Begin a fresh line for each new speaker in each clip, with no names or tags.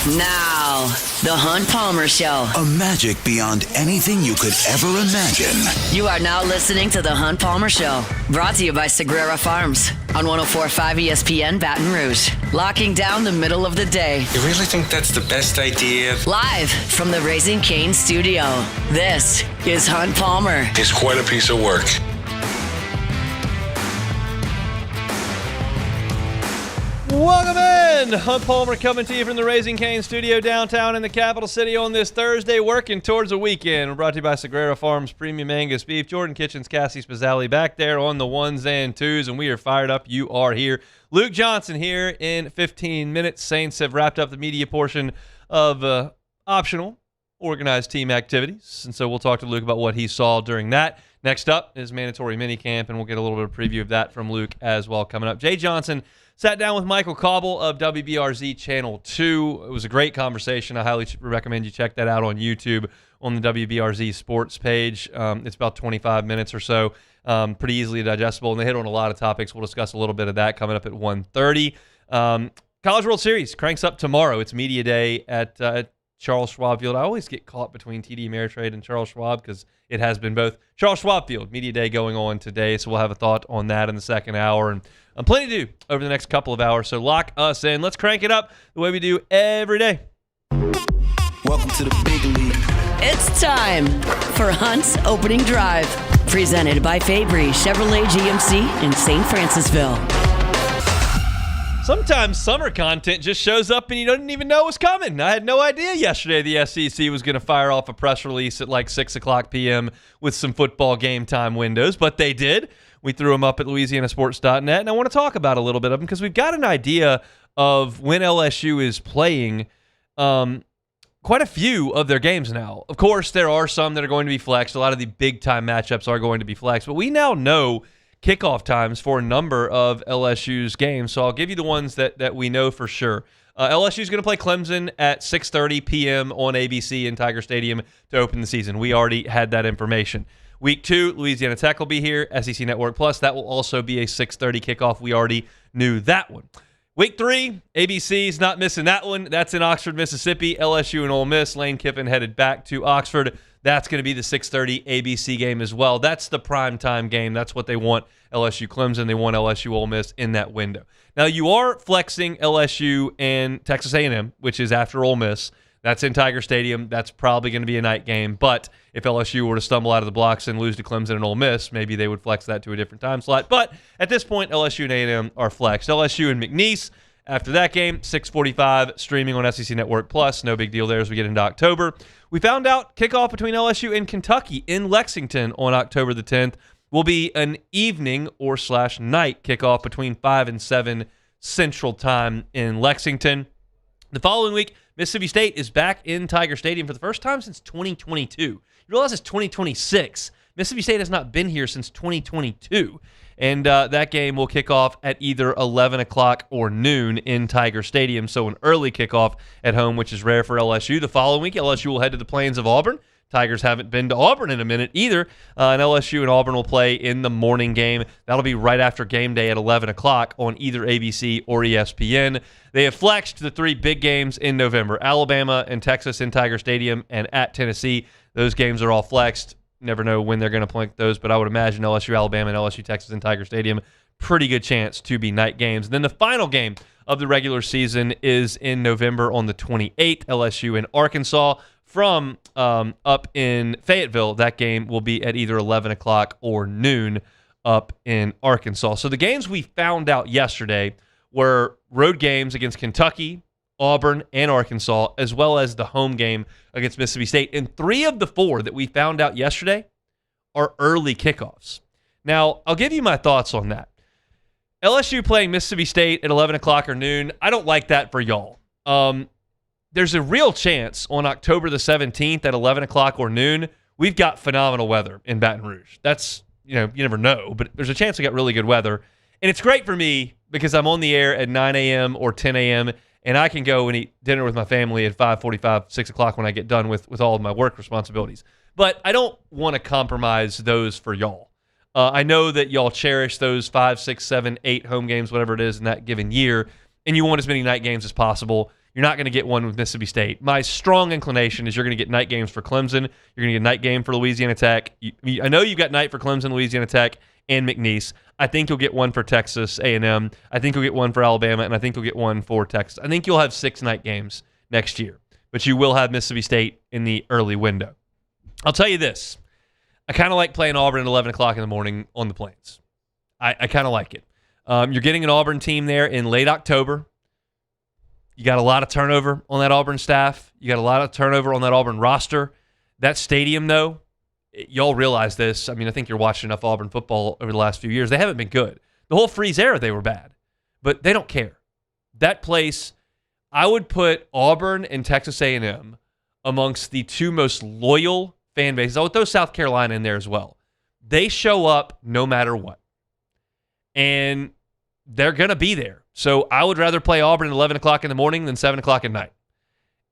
Now, the Hunt Palmer Show.
A magic beyond anything you could ever imagine.
You are now listening to the Hunt Palmer Show. Brought to you by Sagrera Farms on 104.5 ESPN Baton Rouge. Locking down the middle of the day.
You really think that's the best idea?
Live from the Raising Cane studio. This is Hunt Palmer.
It's quite a piece of work.
Welcome in! Hunt Palmer coming to you from the Raising Cane studio downtown in the capital city on this Thursday, working towards a weekend. We're brought to you by Sagrera Farms Premium Angus Beef. Jordan Kitchens, Cassie Spazzali back there on the ones and twos, and we are fired up. You are here. Luke Johnson here in 15 minutes. Saints have wrapped up the media portion of optional organized team activities, and so we'll talk to Luke about what he saw during that. Next up is mandatory minicamp, and we'll get a little bit of preview of that from Luke as well coming up. Jay Johnson sat down with Michael Cauble of WBRZ Channel 2. It was a great conversation. I highly recommend you check that out on YouTube on the WBRZ Sports page. It's about 25 minutes or so, pretty easily digestible, and they hit on a lot of topics. We'll discuss a little bit of that coming up at 1:30. College World Series cranks up tomorrow. It's Media Day at Charles Schwab Field. I always get caught between TD Ameritrade and Charles Schwab because it has been both. Charles Schwab Field, Media Day going on today, so we'll have a thought on that in the second hour. And plenty to do over the next couple of hours, so lock us in. Let's crank it up the way we do every day.
Welcome to the big league.
It's time for Hunt's Opening Drive. Presented by Fabry Chevrolet GMC in St. Francisville.
Sometimes summer content just shows up and you don't even know what's coming. I had no idea yesterday the SEC was going to fire off a press release at like 6 o'clock p.m. with some football game time windows, but they did. We threw them up at LouisianaSports.net, and I want to talk about a little bit of them because we've got an idea of when LSU is playing quite a few of their games now. Of course, there are some that are going to be flexed. A lot of the big-time matchups are going to be flexed, but we now know kickoff times for a number of LSU's games. So I'll give you the ones that we know for sure. LSU is going to play Clemson at 6:30 p.m. on ABC in Tiger Stadium to open the season. We already had that information. Week 2, Louisiana Tech will be here, SEC Network Plus. That will also be a 6:30 kickoff. We already knew that one. Week 3, ABC's not missing that one. That's in Oxford, Mississippi. LSU and Ole Miss. Lane Kiffin headed back to Oxford. That's going to be the 6:30 ABC game as well. That's the primetime game. That's what they want LSU Clemson. They want LSU Ole Miss in that window. Now, you are flexing LSU and Texas A&M, which is after Ole Miss. That's in Tiger Stadium. That's probably going to be a night game. But if LSU were to stumble out of the blocks and lose to Clemson and Ole Miss, maybe they would flex that to a different time slot. But at this point, LSU and A&M are flexed. LSU and McNeese. After that game, 6:45, streaming on SEC Network Plus. No big deal there as we get into October. We found out kickoff between LSU and Kentucky in Lexington on October the 10th will be an evening or / night kickoff between 5 and 7 Central Time in Lexington. The following week, Mississippi State is back in Tiger Stadium for the first time since 2022. You realize it's 2026. Mississippi State has not been here since 2022. And that game will kick off at either 11 o'clock or noon in Tiger Stadium, so an early kickoff at home, which is rare for LSU. The following week, LSU will head to the Plains of Auburn. Tigers haven't been to Auburn in a minute either, and LSU and Auburn will play in the morning game. That'll be right after game day at 11 o'clock on either ABC or ESPN. They have flexed the 3 big games in November, Alabama and Texas in Tiger Stadium and at Tennessee. Those games are all flexed. Never know when they're going to play those, but I would imagine LSU, Alabama, and LSU, Texas in Tiger Stadium, pretty good chance to be night games. And then the final game of the regular season is in November on the 28th, LSU and Arkansas from up in Fayetteville. That game will be at either 11 o'clock or noon up in Arkansas. So the games we found out yesterday were road games against Kentucky, Auburn, and Arkansas, as well as the home game against Mississippi State. And 3 of the 4 that we found out yesterday are early kickoffs. Now, I'll give you my thoughts on that. LSU playing Mississippi State at 11 o'clock or noon, I don't like that for y'all. There's a real chance on October the 17th at 11 o'clock or noon, we've got phenomenal weather in Baton Rouge. That's, you never know, but there's a chance we got really good weather. And it's great for me because I'm on the air at 9 a.m. or 10 a.m., and I can go and eat dinner with my family at 5:45, 6 o'clock when I get done with all of my work responsibilities. But I don't want to compromise those for y'all. I know that y'all cherish those 5, 6, 7, 8 home games, whatever it is in that given year, and you want as many night games as possible. You're not going to get one with Mississippi State. My strong inclination is you're going to get night games for Clemson. You're going to get a night game for Louisiana Tech. I know you've got night for Clemson, Louisiana Tech, and McNeese. I think you'll get one for Texas A&M. I think you'll get one for Alabama, and I think you'll get one for Texas. I think you'll have 6 night games next year, but you will have Mississippi State in the early window. I'll tell you this. I kind of like playing Auburn at 11 o'clock in the morning on the Plains. I kind of like it. You're getting an Auburn team there in late October. You got a lot of turnover on that Auburn staff. You got a lot of turnover on that Auburn roster. That stadium, though, y'all realize this. I mean, I think you're watching enough Auburn football over the last few years. They haven't been good. The whole Freeze era, they were bad. But they don't care. That place, I would put Auburn and Texas A&M amongst the 2 most loyal fan bases. I would throw South Carolina in there as well. They show up no matter what. And they're going to be there. So I would rather play Auburn at 11 o'clock in the morning than 7 o'clock at night.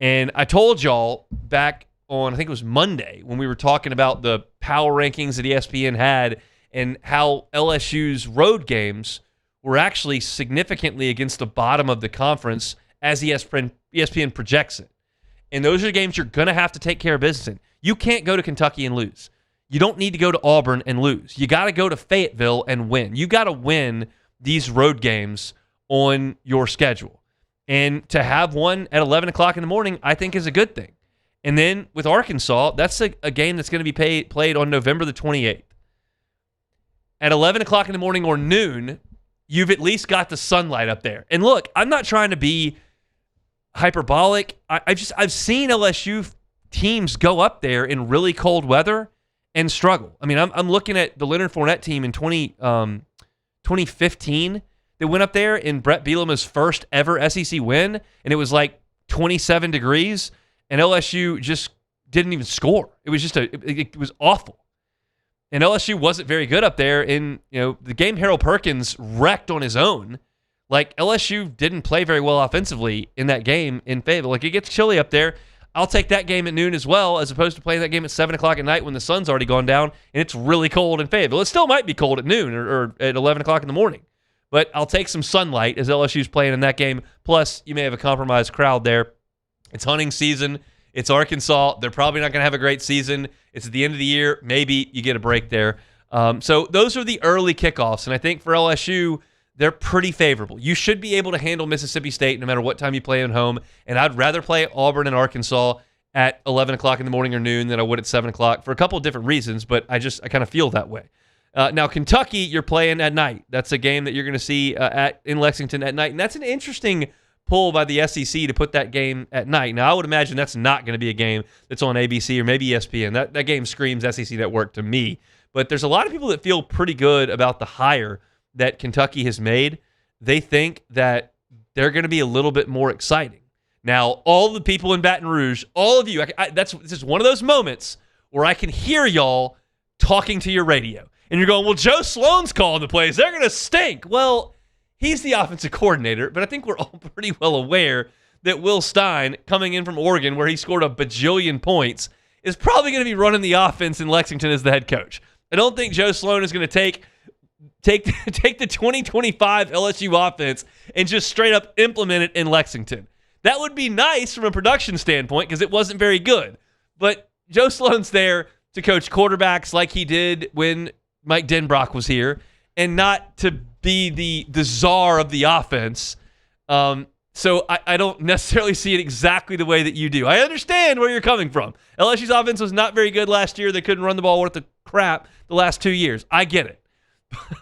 And I told y'all back on, I think it was Monday, when we were talking about the power rankings that ESPN had and how LSU's road games were actually significantly against the bottom of the conference as ESPN projects it. And those are the games you're going to have to take care of business in. You can't go to Kentucky and lose. You don't need to go to Auburn and lose. You got to go to Fayetteville and win. You got to win these road games on your schedule. And to have one at 11 o'clock in the morning, I think is a good thing. And then with Arkansas, that's a game that's going to be played on November the 28th. At 11 o'clock in the morning or noon, you've at least got the sunlight up there. And look, I'm not trying to be hyperbolic. I've seen LSU teams go up there in really cold weather and struggle. I mean, I'm looking at the Leonard Fournette team in 2015. They went up there in Brett Bielema's first ever SEC win, and it was like 27 degrees, and LSU just didn't even score. It was just it was awful. And LSU wasn't very good up there. In the game, Harold Perkins wrecked on his own. Like, LSU didn't play very well offensively in that game in Fayetteville. Like, it gets chilly up there. I'll take that game at noon as well, as opposed to playing that game at 7 o'clock at night when the sun's already gone down and it's really cold in Fayetteville. It still might be cold at noon or at 11 o'clock in the morning. But I'll take some sunlight as LSU's playing in that game. Plus, you may have a compromised crowd there. It's hunting season. It's Arkansas. They're probably not going to have a great season. It's at the end of the year. Maybe you get a break there. So those are the early kickoffs. And I think for LSU, they're pretty favorable. You should be able to handle Mississippi State no matter what time you play at home. And I'd rather play Auburn and Arkansas at 11 o'clock in the morning or noon than I would at 7 o'clock for a couple of different reasons, but I kind of feel that way. Now, Kentucky, you're playing at night. That's a game that you're going to see in Lexington at night. And that's an interesting pull by the SEC to put that game at night. Now, I would imagine that's not going to be a game that's on ABC or maybe ESPN. That game screams SEC Network to me. But there's a lot of people that feel pretty good about the hire that Kentucky has made. They think that they're going to be a little bit more exciting. Now, all the people in Baton Rouge, all of you, this is one of those moments where I can hear y'all talking to your radio. And you're going, well, Joe Sloan's calling the plays. They're going to stink. Well, he's the offensive coordinator, but I think we're all pretty well aware that Will Stein, coming in from Oregon, where he scored a bajillion points, is probably going to be running the offense in Lexington as the head coach. I don't think Joe Sloan is going to take the 2025 LSU offense and just straight up implement it in Lexington. That would be nice from a production standpoint because it wasn't very good. But Joe Sloan's there to coach quarterbacks like he did when Mike Denbrock was here, and not to be the czar of the offense. So I don't necessarily see it exactly the way that you do. I understand where you're coming from. LSU's offense was not very good last year. They couldn't run the ball worth the crap the last 2 years. I get it.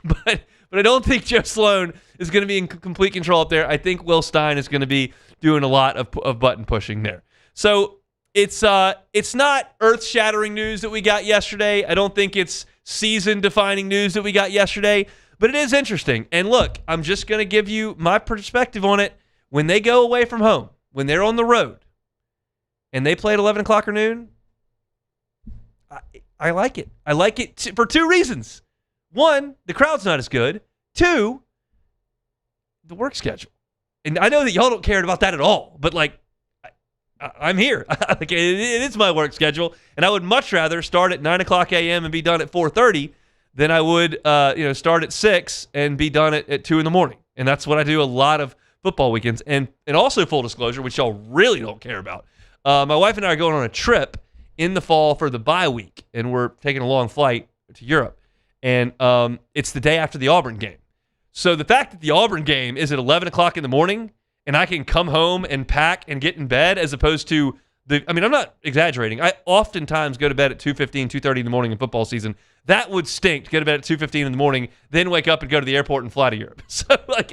But I don't think Joe Sloan is going to be in complete control up there. I think Will Stein is going to be doing a lot of button pushing there. So it's not earth-shattering news that we got yesterday. I don't think it's season-defining news that we got yesterday, but it is interesting. And look, I'm just going to give you my perspective on it. When they go away from home, when they're on the road, and they play at 11 o'clock or noon, I like it. I like it for 2 reasons. 1, the crowd's not as good. 2, the work schedule. And I know that y'all don't care about that at all, but like, I'm here. Like, it is my work schedule, and I would much rather start at 9 o'clock a.m. and be done at 4:30 than I would start at 6 and be done at 2 in the morning. And that's what I do a lot of football weekends. And also full disclosure, which y'all really don't care about. My wife and I are going on a trip in the fall for the bye week, and we're taking a long flight to Europe. And it's the day after the Auburn game. So the fact that the Auburn game is at 11 o'clock in the morning and I can come home and pack and get in bed as opposed to I'm not exaggerating. I oftentimes go to bed at 2:15, 2:30 in the morning in football season. That would stink to go to bed at 2:15 in the morning, then wake up and go to the airport and fly to Europe. So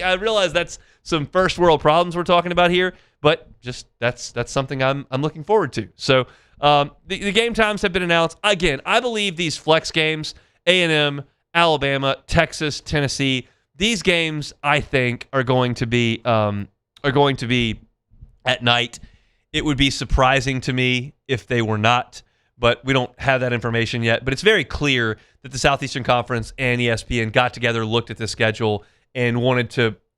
I realize that's some first world problems we're talking about here, but just that's something I'm looking forward to. So the game times have been announced. Again, I believe these flex games, A&M, Alabama, Texas, Tennessee, these games I think are going to be at night. It would be surprising to me if they were not, but we don't have that information yet. But it's very clear that the Southeastern Conference and ESPN got together, looked at the schedule, and wanted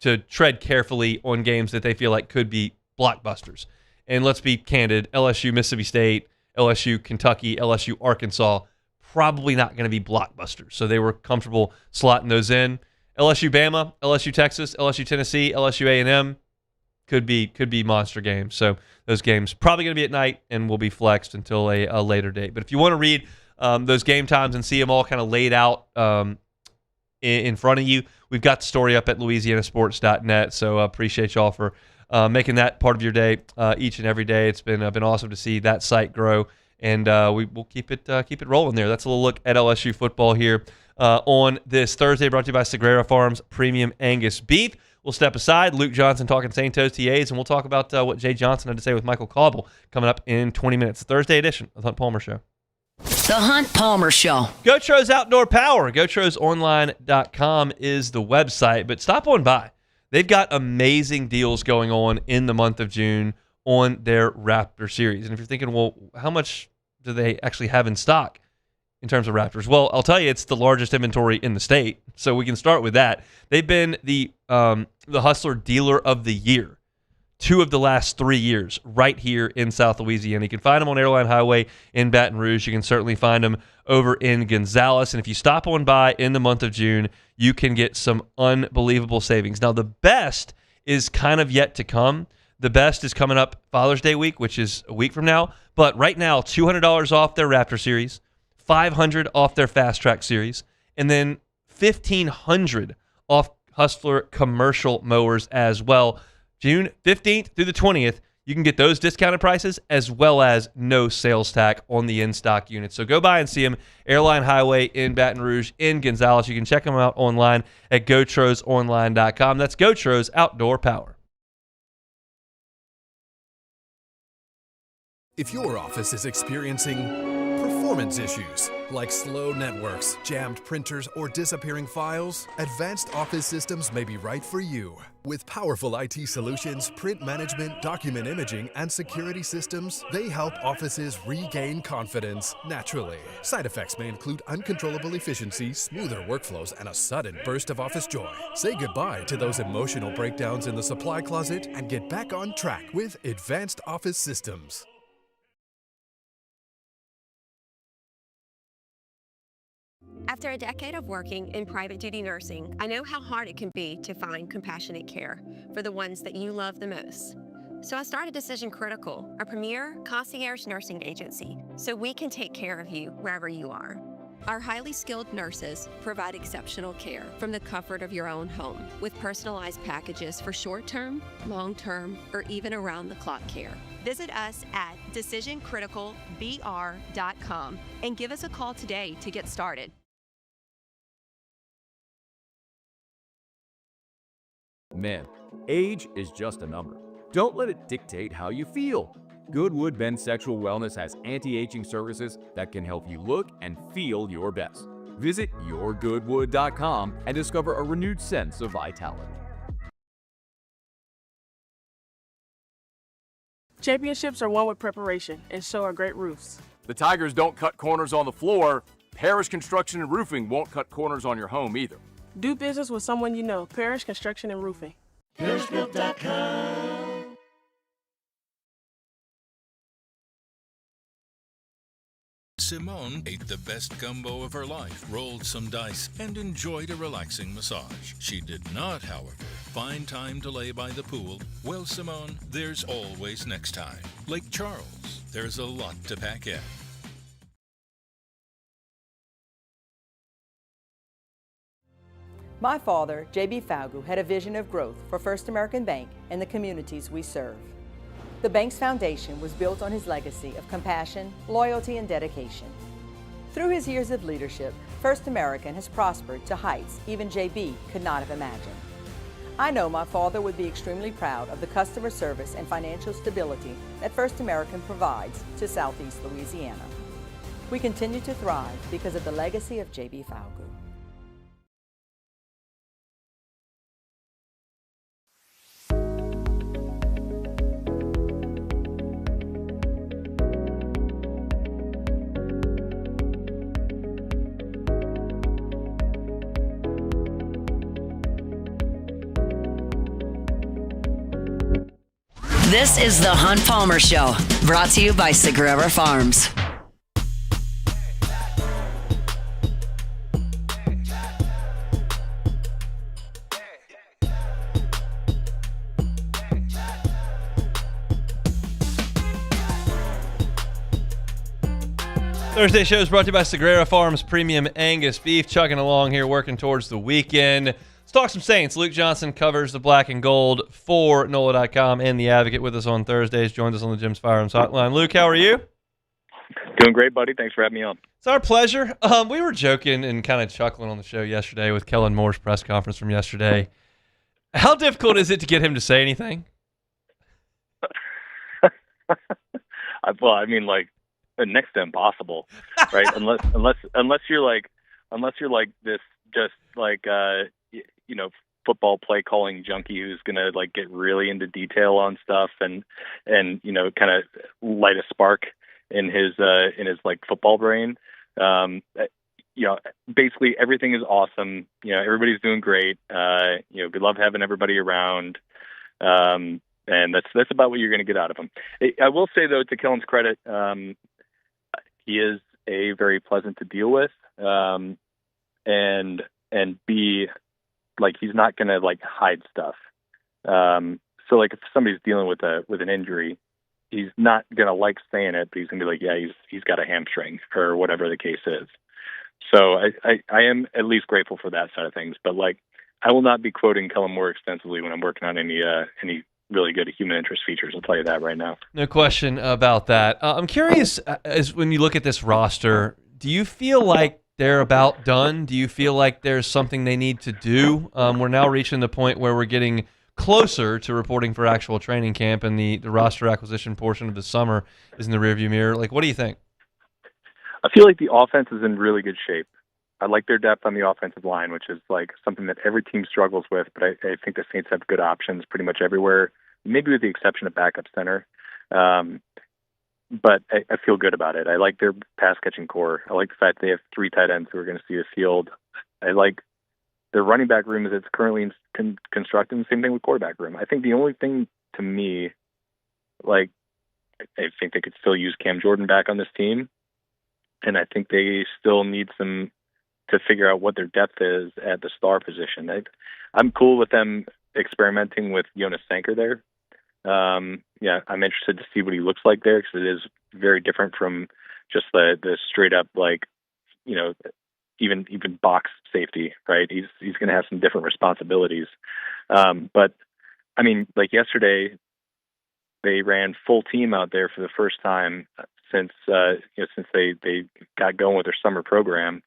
to tread carefully on games that they feel like could be blockbusters. And let's be candid, LSU, Mississippi State, LSU, Kentucky, LSU, Arkansas, probably not going to be blockbusters. So they were comfortable slotting those in. LSU, Bama, LSU, Texas, LSU, Tennessee, LSU, A&M, could be monster games. So those games probably going to be at night and will be flexed until a later date. But if you want to read those game times and see them all kind of laid out in front of you, we've got the story up at louisianasports.net. So appreciate y'all for making that part of your day each and every day. It's been awesome to see that site grow, and we'll keep it rolling there. That's a little look at LSU football here on this Thursday, brought to you by Sagrera Farms Premium Angus Beef. We'll step aside. Luke Johnson talking St. Toast TAs, and we'll talk about what Jay Johnson had to say with Michael Cauble coming up in 20 minutes. Thursday edition of the Hunt Palmer Show.
The Hunt Palmer Show.
GoTro's Outdoor Power. GoTrosOnline.com is the website, but stop on by. They've got amazing deals going on in the month of June on their Raptor series. And if you're thinking, well, how much do they actually have in stock in terms of Raptors? Well, I'll tell you, it's the largest inventory in the state, so we can start with that. They've been the Hustler Dealer of the Year 2 of the last 3 years right here in South Louisiana. You can find them on Airline Highway in Baton Rouge. You can certainly find them over in Gonzales. And if you stop on by in the month of June, you can get some unbelievable savings. Now, the best is kind of yet to come. The best is coming up Father's Day week, which is a week from now. But right now, $200 off their Raptor series, $500 off their Fast Track series, and then $1,500 off Hustler commercial mowers as well. June 15th through the 20th, you can get those discounted prices as well as no sales tax on the in-stock units. So go by and see them, Airline Highway in Baton Rouge, in Gonzales. You can check them out online at GoTrosOnline.com. That's GoTros Outdoor Power.
If your office is experiencing performance issues like slow networks, jammed printers, or disappearing files, Advanced Office Systems may be right for you. With powerful IT solutions, print management, document imaging, and security systems, they help offices regain confidence naturally. Side effects may include uncontrollable efficiency, smoother workflows, and a sudden burst of office joy. Say goodbye to those emotional breakdowns in the supply closet and get back on track with Advanced Office Systems.
After a decade of working in private duty nursing, I know how hard it can be to find compassionate care for the ones that you love the most. So I started Decision Critical, a premier concierge nursing agency, so we can take care of you wherever you are. Our highly skilled nurses provide exceptional care from the comfort of your own home, with personalized packages for short-term, long-term, or even around-the-clock care. Visit us at decisioncriticalbr.com and give us a call today to get started.
Men, age is just a number. Don't let it dictate how you feel. Goodwood Men's Sexual Wellness has anti-aging services that can help you look and feel your best. Visit yourgoodwood.com and discover a renewed sense of vitality.
Championships are won with preparation, and so are great roofs.
The Tigers don't cut corners on the floor. Parrish Construction and Roofing won't cut corners on your home either.
Do business with someone you know. Parrish Construction and Roofing.
ParrishBuilt.com.
Simone ate the best gumbo of her life, rolled some dice, and enjoyed a relaxing massage. She did not, however, Find time to lay by the pool? Well, Simone, there's always next time. Lake Charles, there's a lot to pack in.
My father, J.B. Falgu, had a vision of growth for First American Bank and the communities we serve. The bank's foundation was built on his legacy of compassion, loyalty, and dedication. Through his years of leadership, First American has prospered to heights even J.B. could not have imagined. I know my father would be extremely proud of the customer service and financial stability that First American provides to Southeast Louisiana. We continue to thrive because of the legacy of J.B. Falgu.
This is the Hunt Palmer Show, brought to you by Sagrera Farms.
Thursday show is brought to you by Sagrera Farms Premium Angus Beef. Chugging along here, working towards the weekend. Let's talk some Saints. Luke Johnson covers the black and gold for NOLA.com and The Advocate with us on Thursdays. Joins us on the Jim's Firearms Hotline. Luke, how are you?
Doing great, buddy. Thanks for having me on.
It's our pleasure. We were joking and kind of chuckling on the show yesterday with Kellen Moore's press conference from yesterday. How difficult is it to get him to say anything?
Well, I mean, like, next to impossible, right? unless you're like this, just like football play calling junkie who's gonna like get really into detail on stuff and kind of light a spark in his like football brain. Basically everything is awesome. Everybody's doing great. We love having everybody around. And that's about what you're going to get out of him. I will say though, to Kellen's credit, he is A, very pleasant to deal with, and B, like he's not going to like hide stuff. So like if somebody's dealing with an injury, he's not going to like saying it, but he's going to be like, yeah, he's got a hamstring or whatever the case is. So I am at least grateful for that side of things, but like I will not be quoting Kellen Moore extensively when I'm working on any really good human interest features. I'll tell you that right now.
No question about that. I'm curious, as when you look at this roster, do you feel like they're about done? Do you feel like there's something they need to do? We're now reaching the point where we're getting closer to reporting for actual training camp, and the roster acquisition portion of the summer is in the rearview mirror. Like, what do you think?
I feel like the offense is in really good shape. I like their depth on the offensive line, which is like something that every team struggles with, but I think the Saints have good options pretty much everywhere, maybe with the exception of backup center. But I feel good about it. I like their pass-catching core. I like the fact they have 3 tight ends who are going to see the field. I like their running back room as it's currently constructed, and same thing with quarterback room. I think the only thing to me, like, I think they could still use Cam Jordan back on this team, and I think they still need some to figure out what their depth is at the star position. I'm cool with them experimenting with Jonas Sanker there. I'm interested to see what he looks like there, because it is very different from just the straight up, like, even box safety, right? He's going to have some different responsibilities. But I mean, like yesterday, they ran full team out there for the first time since they got going with their summer program.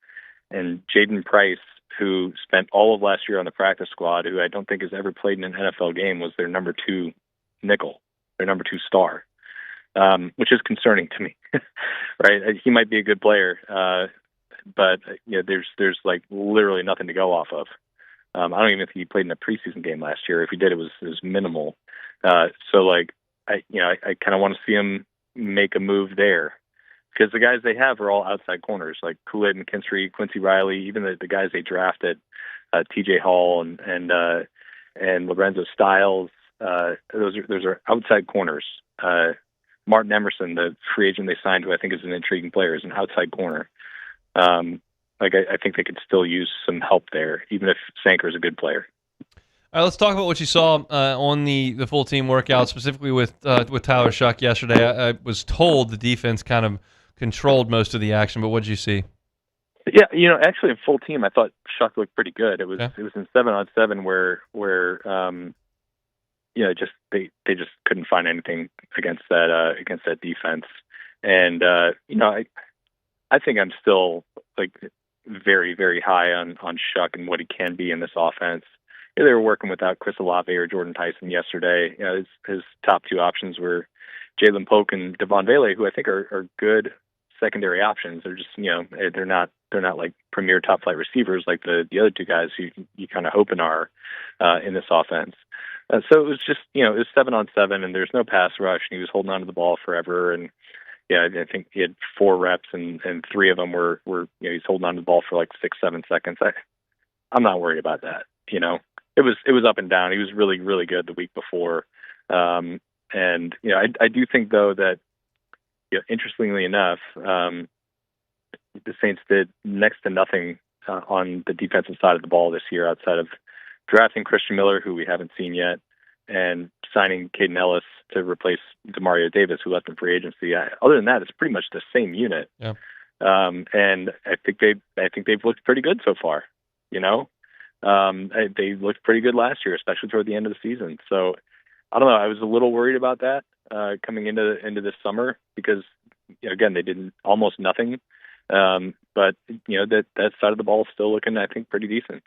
And Jaden Price, who spent all of last year on the practice squad, who I don't think has ever played in an NFL game, was their number 2 nickel, their number 2 star, which is concerning to me, right? He might be a good player, but there's like literally nothing to go off of. I don't even think he played in a preseason game last year. If he did, it was minimal. So like, I kind of want to see him make a move there, because the guys they have are all outside corners, like Kool-Aid McKinstry, Quincy Riley, even the guys they drafted, TJ Hall and Lorenzo Styles. Those are outside corners. Martin Emerson, the free agent they signed, who I think is an intriguing player, is an outside corner. I think they could still use some help there, even if Sanker is a good player.
All right, let's talk about what you saw on the full team workout, specifically with Tyler Shuck yesterday. I was told the defense kind of controlled most of the action, but what did you see?
Yeah, actually in full team, I thought Shuck looked pretty good. It was in 7-on-7 where just they just couldn't find anything against that defense, and I think I'm still like very, very high on Shuck and what he can be in this offense. They were working without Chris Olave or Jordan Tyson yesterday. His top two options were Jalen Polk and Devon Vele, who I think are good secondary options. They're just they're not like premier top flight receivers like the other two guys who you kind of hoping are in this offense. So it was just it was 7-on-7 and there's no pass rush and he was holding onto the ball forever. And I think he had 4 reps and 3 of them were he's holding onto the ball for like 6-7 seconds. I'm not worried about that. It was up and down. He was really, really good the week before. And I do think though that interestingly enough, the Saints did next to nothing on the defensive side of the ball this year outside of drafting Christian Miller, who we haven't seen yet, and signing Caden Ellis to replace Demario Davis, who left in free agency. Other than that, it's pretty much the same unit.
Yeah.
And I think they've looked pretty good so far. They looked pretty good last year, especially toward the end of the season. So I don't know. I was a little worried about that coming into this summer because again they did almost nothing. But that side of the ball is still looking, I think, pretty decent.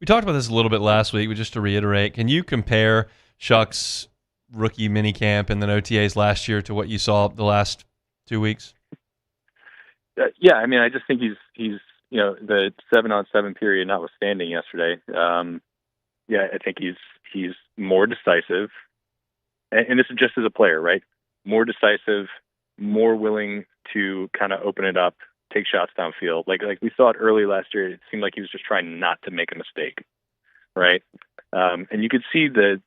We talked about this a little bit last week, but just to reiterate, can you compare Shuck's rookie minicamp and then OTAs last year to what you saw the last 2 weeks?
Yeah, I mean, I just think he's the 7-on-7 period notwithstanding yesterday. I think he's more decisive, and this is just as a player, right? More decisive, more willing to kind of open it up, take shots downfield. Like we saw it early last year. It seemed like he was just trying not to make a mistake, right? And you could see the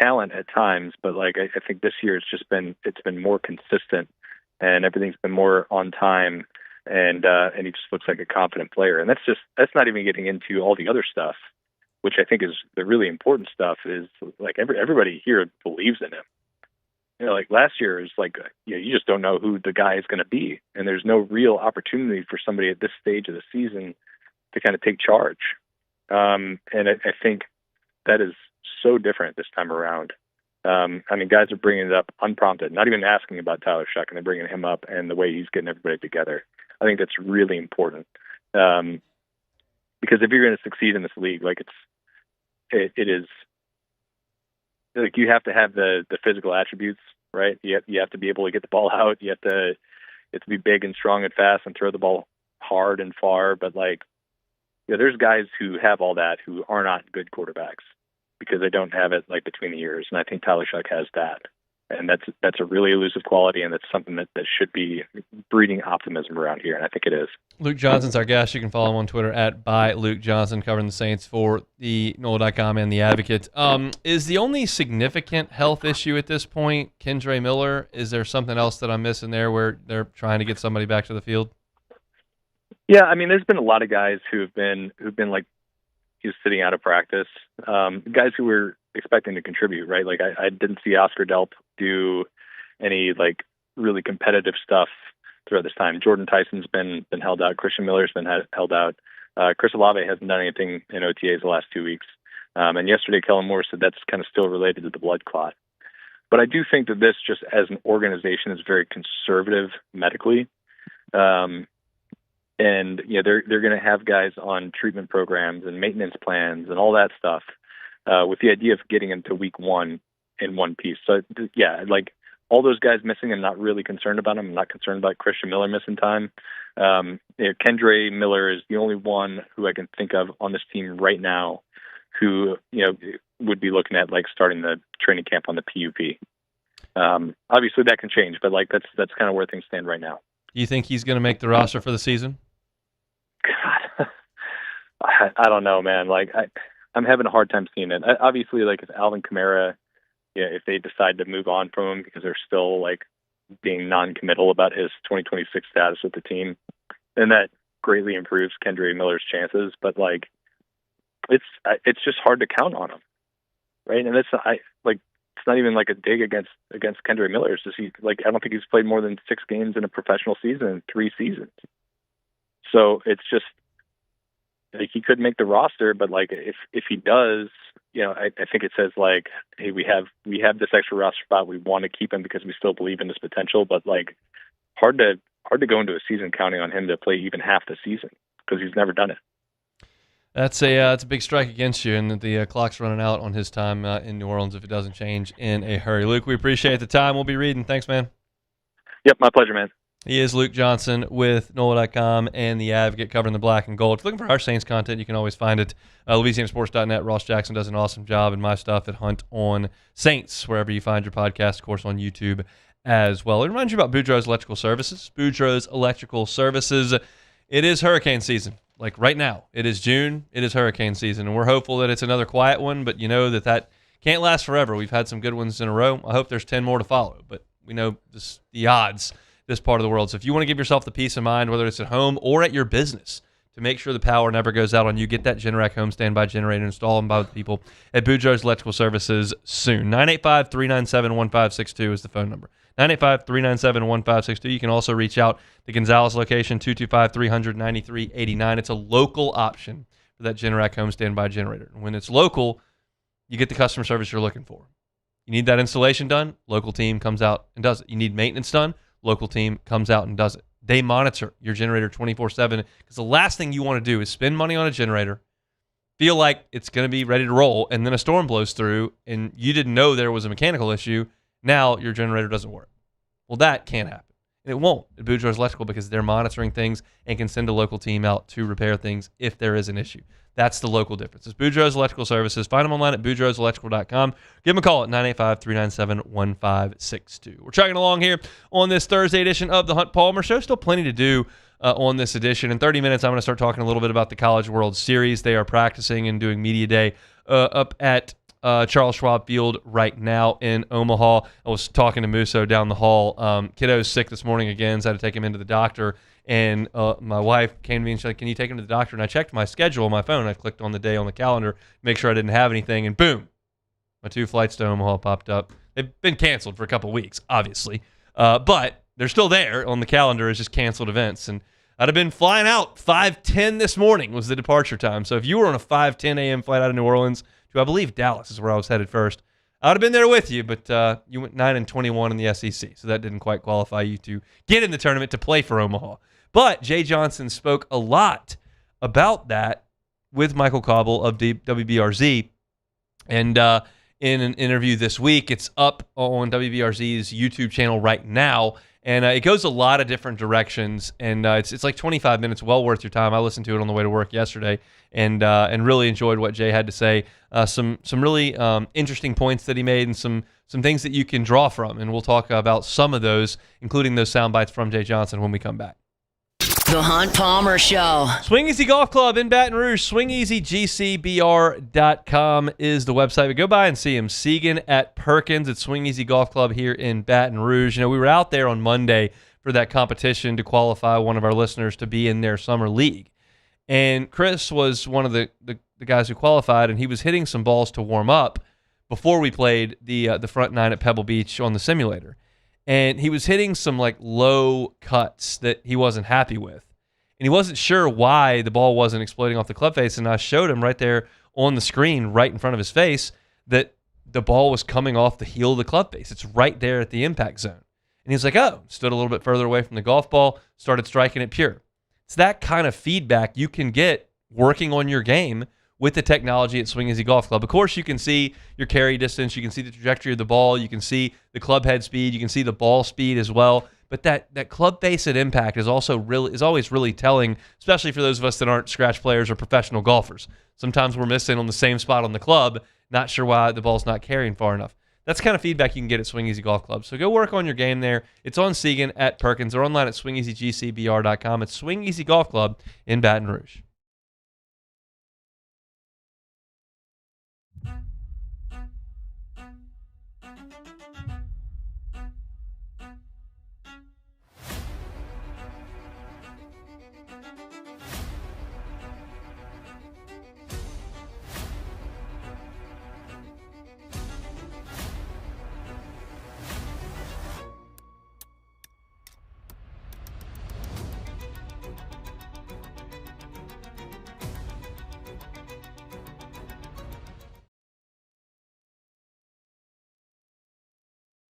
talent at times, but like I think this year it's been more consistent, and everything's been more on time, and he just looks like a confident player. And that's not even getting into all the other stuff, which I think is the really important stuff. Is like everybody here believes in him. Like last year is like, you just don't know who the guy is going to be. And there's no real opportunity for somebody at this stage of the season to kind of take charge. And I think that is so different this time around. I mean, guys are bringing it up unprompted, not even asking about Tyler Shuck, and they're bringing him up and the way he's getting everybody together. I think that's really important. Because if you're going to succeed in this league, like it is, like you have to have the physical attributes, right? You have to be able to get the ball out. You have to be big and strong and fast and throw the ball hard and far. But there's guys who have all that who are not good quarterbacks because they don't have it like between the ears. And I think Tyler Shuck has that. And that's a really elusive quality, and that's something that should be breeding optimism around here, and I think it is.
Luke Johnson's our guest. You can follow him on Twitter at @LukeJohnson, covering the Saints for the NOLA.com and the Advocate. Is the only significant health issue at this point Kendre Miller? Is there something else that I'm missing there where they're trying to get somebody back to the field?
Yeah, I mean, there's been a lot of guys who've been like he's sitting out of practice. Guys who were expecting to contribute, right? Like I didn't see Oscar Delp do any like really competitive stuff throughout this time. Jordan Tyson's been held out. Christian Miller's been held out. Chris Olave hasn't done anything in OTAs the last 2 weeks. And yesterday, Kellen Moore said that's kind of still related to the blood clot. But I do think that this, just as an organization, is very conservative medically. And they're going to have guys on treatment programs and maintenance plans and all that stuff, with the idea of getting into week 1 in one piece. So yeah, like all those guys missing, I'm not really concerned about them. I'm not concerned about Christian Miller missing time. Kendre Miller is the only one who I can think of on this team right now who would be looking at like starting the training camp on the PUP. Obviously that can change, but like that's kind of where things stand right now.
You think he's going to make the roster for the season?
God, I don't know, man. Like I'm having a hard time seeing it. Obviously, like if Alvin Kamara, if they decide to move on from him because they're still like being non-committal about his 2026 status with the team, then that greatly improves Kendre Miller's chances. But like, it's just hard to count on him. right? And it's not even like a dig against Kendrick Miller. It's just I don't think he's played more than 6 games in a professional season in 3 seasons. So it's just like he could make the roster, but like if he does, I think it says like, hey, we have this extra roster spot. We want to keep him because we still believe in his potential. But like hard to go into a season counting on him to play even half the season because he's never done it.
That's it's a big strike against you, and the clock's running out on his time in New Orleans if it doesn't change in a hurry. Luke, we appreciate the time. We'll be reading. Thanks, man.
Yep, my pleasure, man.
He is Luke Johnson with NOLA.com and The Advocate covering the black and gold. If you're looking for our Saints content, you can always find it. LouisianaSports.net. Ross Jackson does an awesome job, and my stuff at Hunt on Saints, wherever you find your podcast, of course, on YouTube as well. It reminds you about Boudreaux's Electrical Services. Boudreaux's Electrical Services. It is hurricane season. Like right now, it is June, it is hurricane season, and we're hopeful that it's another quiet one, but you know that can't last forever. We've had some good ones in a row. I hope there's 10 more to follow, but we know the odds this part of the world. So if you want to give yourself the peace of mind, whether it's at home or at your business, to make sure the power never goes out on you, get that Generac home standby generator installed by the people at Boudreaux's Electrical Services soon. 985-397-1562 is the phone number. 985-397-1562. You can also reach out to Gonzales location, 225-300-9389. It's a local option for that Generac home standby generator. And when it's local, you get the customer service you're looking for. You need that installation done, local team comes out and does it. You need maintenance done, local team comes out and does it. They monitor your generator 24/7 because the last thing you want to do is spend money on a generator, feel like it's going to be ready to roll, and then a storm blows through and you didn't know there was a mechanical issue. Now your generator doesn't work. Well, that can't happen. And it won't at Boudreaux's Electrical because they're monitoring things and can send a local team out to repair things if there is an issue. That's the local difference. It's Boudreaux's Electrical Services. Find them online at boudreauxelectrical.com. Give them a call at 985-397-1562. We're chugging along here on this Thursday edition of the Hunt Palmer Show. Still plenty to do on this edition. In 30 minutes, I'm going to start talking a little bit about the College World Series. They are practicing and doing media day up at Charles Schwab Field right now in Omaha. I was talking to Musso down the hall. Kiddo's sick this morning again, so I had to take him into the doctor. And my wife came to me and she's like, can you take him to the doctor? And I checked my schedule on my phone. I clicked on the day on the calendar to make sure I didn't have anything. And boom, my 2 flights to Omaha popped up. They've been canceled for a couple weeks, obviously. But they're still there on the calendar as just canceled events. And I'd have been flying out 5:10 this morning was the departure time. So if you were on a 5:10 a.m. flight out of New Orleans to, I believe, Dallas is where I was headed first, I would have been there with you, but you went 9-21 in the SEC, so that didn't quite qualify you to get in the tournament to play for Omaha. But Jay Johnson spoke a lot about that with Michael Cobble of WBRZ, and in an interview this week, it's up on WBRZ's YouTube channel right now, and it goes a lot of different directions, and it's like 25 minutes, well worth your time. I listened to it on the way to work yesterday, and really enjoyed what Jay had to say. Some really interesting points that he made, and some things that you can draw from, and we'll talk about some of those, including those sound bites from Jay Johnson when we come back.
The Hunt Palmer Show.
Swing Easy Golf Club in Baton Rouge. SwingEasyGCBR.com is the website. But go by and see him. Segan at Perkins at Swing Easy Golf Club here in Baton Rouge. You know, we were out there on Monday for that competition to qualify one of our listeners to be in their summer league. And Chris was one of the guys who qualified, and he was hitting some balls to warm up before we played the front nine at Pebble Beach on the simulator. And he was hitting some like low cuts that he wasn't happy with. And he wasn't sure why the ball wasn't exploding off the club face. And I showed him right there on the screen, right in front of his face, that the ball was coming off the heel of the club face. It's right there at the impact zone. And he's like, oh, stood a little bit further away from the golf ball, started striking it pure. It's that kind of feedback you can get working on your game with the technology at Swing Easy Golf Club. Of course, you can see your carry distance, you can see the trajectory of the ball, you can see the club head speed, you can see the ball speed as well. But that club face at impact is always really telling, especially for those of us that aren't scratch players or professional golfers. Sometimes we're missing on the same spot on the club, not sure why the ball's not carrying far enough. That's the kind of feedback you can get at Swing Easy Golf Club. So go work on your game there. It's on Segan at Perkins or online at swingeasygcbr.com. It's Swing Easy Golf Club in Baton Rouge.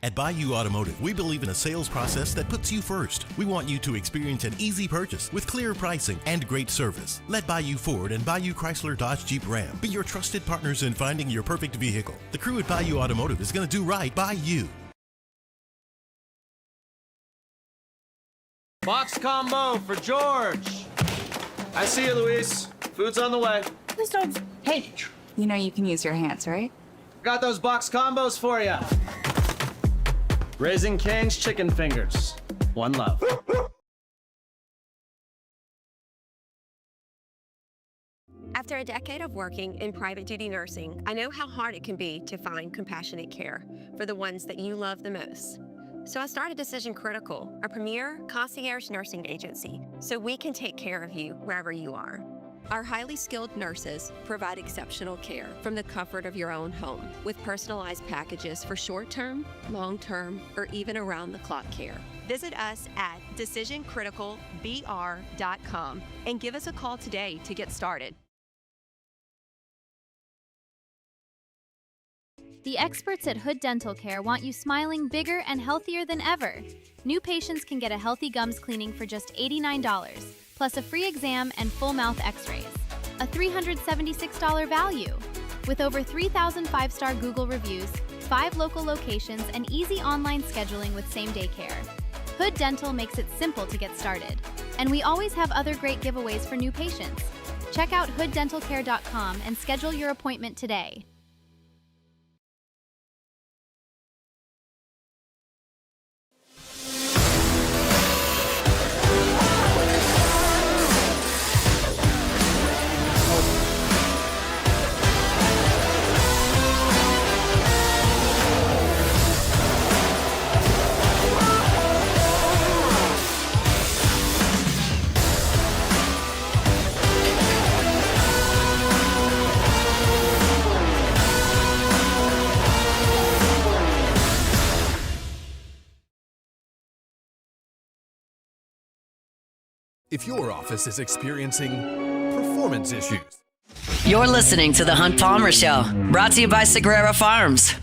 At Bayou Automotive, we believe in a sales process that puts you first. We want you to experience an easy purchase with clear pricing and great service. Let Bayou Ford and Bayou Chrysler Dodge Jeep Ram be your trusted partners in finding your perfect vehicle. The crew at Bayou Automotive is going to do right by you.
Box combo for George. I see you, Luis. Food's on the way.
Please don't. Hey, you know you can use your hands, right?
Got those box combos for you. Raising Cane's chicken fingers. One love.
After a decade of working in private duty nursing, I know how hard it can be to find compassionate care for the ones that you love the most. So I started Decision Critical, a premier concierge nursing agency, so we can take care of you wherever you are. Our highly skilled nurses provide exceptional care from the comfort of your own home with personalized packages for short-term, long-term, or even around-the-clock care. Visit us at decisioncriticalbr.com and give us a call today to get started.
The experts at Hood Dental Care want you smiling bigger and healthier than ever. New patients can get a healthy gums cleaning for just $89, plus a free exam and full mouth x-rays. A $376 value. With over 3,000 five-star Google reviews, 5 local locations, and easy online scheduling with same-day care. Hood Dental makes it simple to get started. And we always have other great giveaways for new patients. Check out hooddentalcare.com and schedule your appointment today.
If your office is experiencing performance issues,
You're listening to The Hunt Palmer Show, brought to you by Sagrera Farms.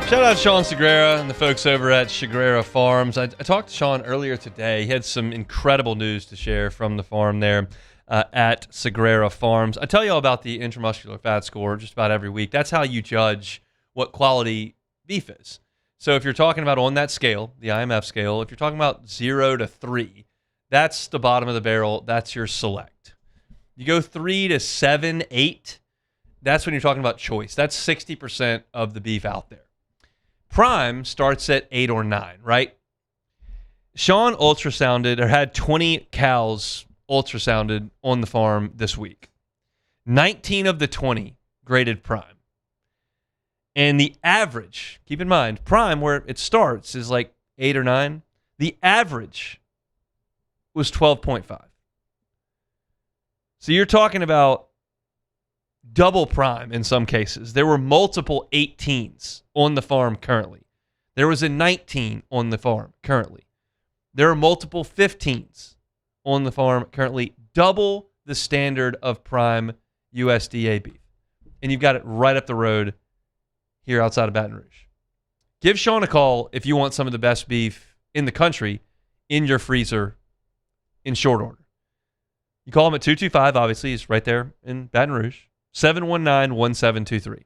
Shout out Sean Sagrera and the folks over at Sagrera Farms. I talked to Sean earlier today. He had some incredible news to share from the farm there at Sagrera Farms. I tell you all about the intramuscular fat score just about every week. That's how you judge what quality beef is. So if you're talking about on that scale, the IMF scale, if you're talking about 0 to 3, that's the bottom of the barrel. That's your select. You go 3 to 7, 8, that's when you're talking about choice. That's 60% of the beef out there. Prime starts at 8 or 9, right? Sean ultrasounded or had 20 cows ultrasounded on the farm this week. 19 of the 20 graded prime. And the average, keep in mind, prime where it starts is like 8 or 9. The average was 12.5. So you're talking about double prime in some cases. There were multiple 18s on the farm currently. There was a 19 on the farm currently. There are multiple 15s on the farm currently. Double the standard of prime USDA beef. And you've got it right up the road here outside of Baton Rouge. Give Sean a call if you want some of the best beef in the country in your freezer in short order. You call him at 225, obviously. He's right there in Baton Rouge. 719-1723.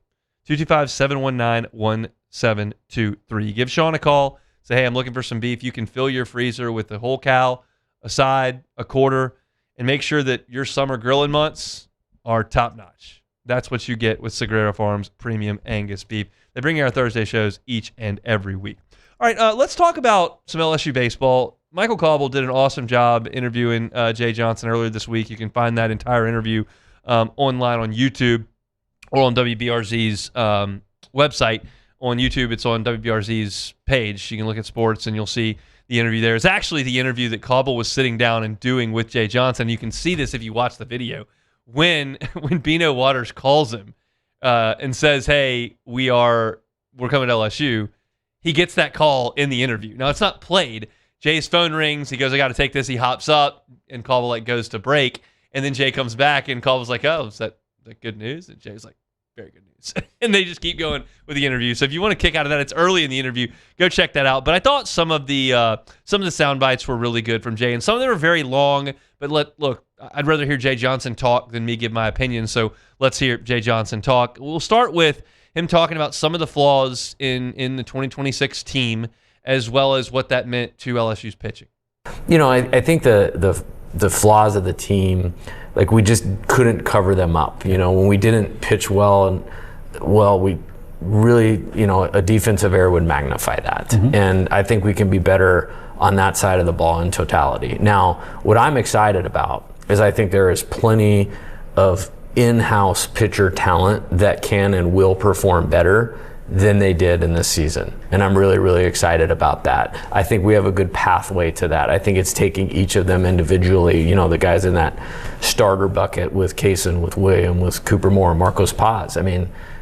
225-719-1723. You give Sean a call. Say, hey, I'm looking for some beef. You can fill your freezer with a whole cow, a side, a quarter, and make sure that your summer grilling months are top-notch. That's what you get with Sagrera Farms Premium Angus Beef. They bring you our Thursday shows each and every week. All right, let's talk about some LSU baseball. Michael Cauble did an awesome job interviewing Jay Johnson earlier this week. You can find that entire interview online on YouTube or on WBRZ's website. On YouTube, it's on WBRZ's page. You can look at sports and you'll see the interview there is actually the interview that Cauble was sitting down and doing with Jay Johnson. You can see this if you watch the video. When Bino Waters calls him and says, hey, we're coming to LSU, he gets that call in the interview. Now, it's not played. Jay's phone rings. He goes, I got to take this. He hops up, and Cauble goes to break. And then Jay comes back, and Cauble's like, oh, is that good news? And Jay's like, very good news. And they just keep going with the interview. So if you want to kick out of that, it's early in the interview. Go check that out. But I thought some of the sound bites were really good from Jay, and some of them are very long. But look, I'd rather hear Jay Johnson talk than me give my opinion. So let's hear Jay Johnson talk. We'll start with him talking about some of the flaws in the 2026 team, as well as what that meant to LSU's pitching.
I think the flaws of the team, we just couldn't cover them up. When we didn't pitch well, we really, a defensive error would magnify that. Mm-hmm. And I think we can be better on that side of the ball in totality. Now, what I'm excited about is I think there is plenty of in-house pitcher talent that can and will perform better than they did in this season. And I'm really, really excited about that. I think we have a good pathway to that. I think it's taking each of them individually, the guys in that starter bucket with Kaysen, with William, with Cooper Moore, Marcos Paz.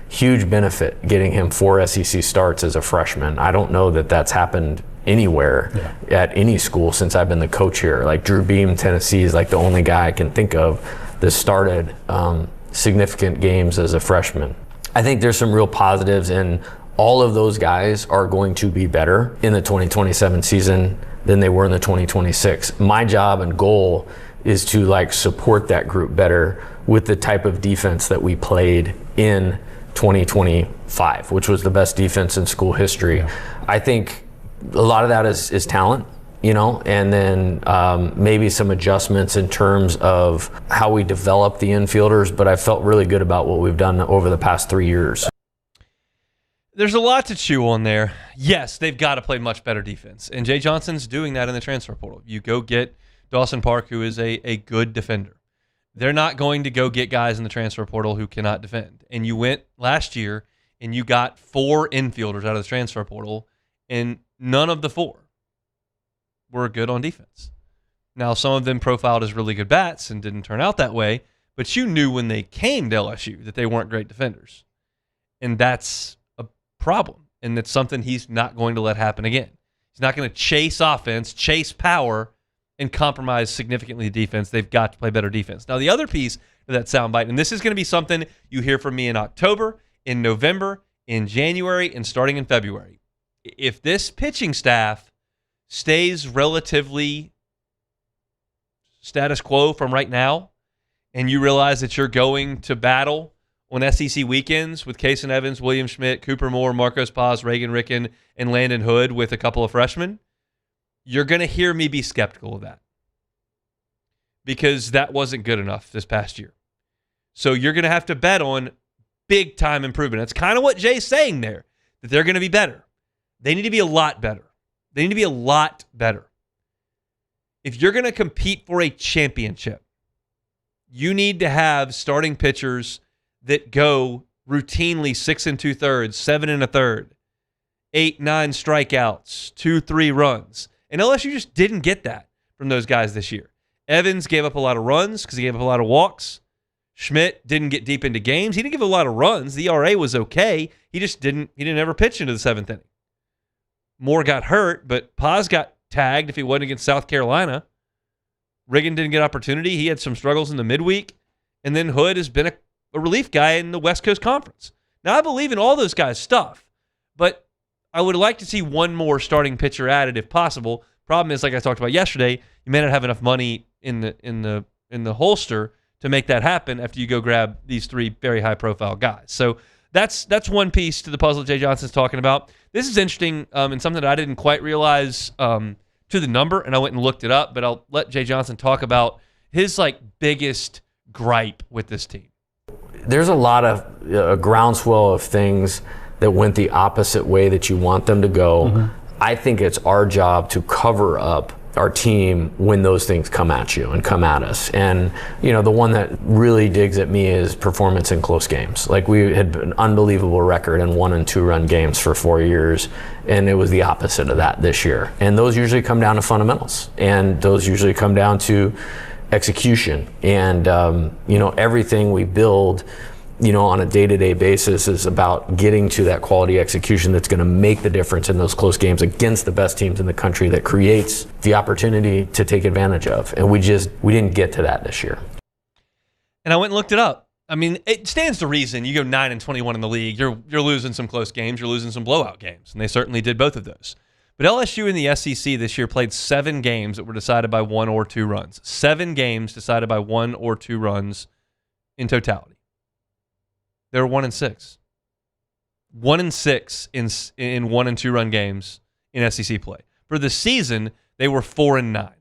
Huge benefit getting him 4 SEC starts as a freshman. I don't know that that's happened anywhere at any school since I've been the coach here. Drew Beam, Tennessee is the only guy I can think of that started significant games as a freshman. I think there's some real positives, and all of those guys are going to be better in the 2027 season than they were in the 2026. My job and goal is to support that group better with the type of defense that we played in 2025, which was the best defense in school history. Yeah. I think a lot of that is talent, and then maybe some adjustments in terms of how we develop the infielders, but I felt really good about what we've done over the past 3 years.
There's a lot to chew on there. Yes, they've got to play much better defense, and Jay Johnson's doing that in the transfer portal. You go get Dawson Park, who is a good defender. They're not going to go get guys in the transfer portal who cannot defend. And you went last year and you got 4 infielders out of the transfer portal, and none of the 4 were good on defense. Now, some of them profiled as really good bats and didn't turn out that way, but you knew when they came to LSU that they weren't great defenders. And that's a problem, and that's something he's not going to let happen again. He's not going to chase offense, chase power, and compromise significantly the defense. They've got to play better defense. Now, the other piece of that soundbite, and this is going to be something you hear from me in October, in November, in January, and starting in February. If this pitching staff stays relatively status quo from right now, and you realize that you're going to battle on SEC weekends with Kaysen Evans, William Schmidt, Cooper Moore, Marcos Paz, Reagan Ricken, and Landon Hood with a couple of freshmen, you're going to hear me be skeptical of that, because that wasn't good enough this past year. So you're going to have to bet on big-time improvement. That's kind of what Jay's saying there, that they're going to be better. They need to be a lot better. They need to be a lot better. If you're going to compete for a championship, you need to have starting pitchers that go routinely 6 2/3, 7 1/3, 8, 9 strikeouts, 2, 3 runs. And LSU just didn't get that from those guys this year. Evans gave up a lot of runs because he gave up a lot of walks. Schmidt didn't get deep into games. He didn't give a lot of runs. The ERA was okay. He didn't ever pitch into the 7th inning. Moore got hurt, but Paz got tagged if he wasn't against South Carolina. Riggin didn't get opportunity. He had some struggles in the midweek. And then Hood has been a relief guy in the West Coast Conference. Now, I believe in all those guys' stuff, but I would like to see one more starting pitcher added if possible. Problem is, like I talked about yesterday, you may not have enough money in the holster to make that happen after you go grab these 3 very high-profile guys. So that's one piece to the puzzle Jay Johnson's talking about. This is interesting and something that I didn't quite realize to the number, and I went and looked it up, but I'll let Jay Johnson talk about his biggest gripe with this team.
There's a lot of a groundswell of things that went the opposite way that you want them to go. Mm-hmm. I think it's our job to cover up our team when those things come at you and come at us. And, the one that really digs at me is performance in close games. Like, we had an unbelievable record in 1- and 2-run games for 4 years, and it was the opposite of that this year. And those usually come down to fundamentals, and those usually come down to execution. And, everything we build, on a day-to-day basis is about getting to that quality execution that's going to make the difference in those close games against the best teams in the country, that creates the opportunity to take advantage of. And we didn't get to that this year.
And I went and looked it up. I mean, it stands to reason. You go 9-21 in the league, you're losing some close games, you're losing some blowout games, and they certainly did both of those. But LSU in the SEC this year played 7 games that were decided by 1 or 2 runs. 7 games decided by 1 or 2 runs in totality. They were 1-6. 1-6 in 1- and 2-run games in SEC play. For the season, they were 4-9.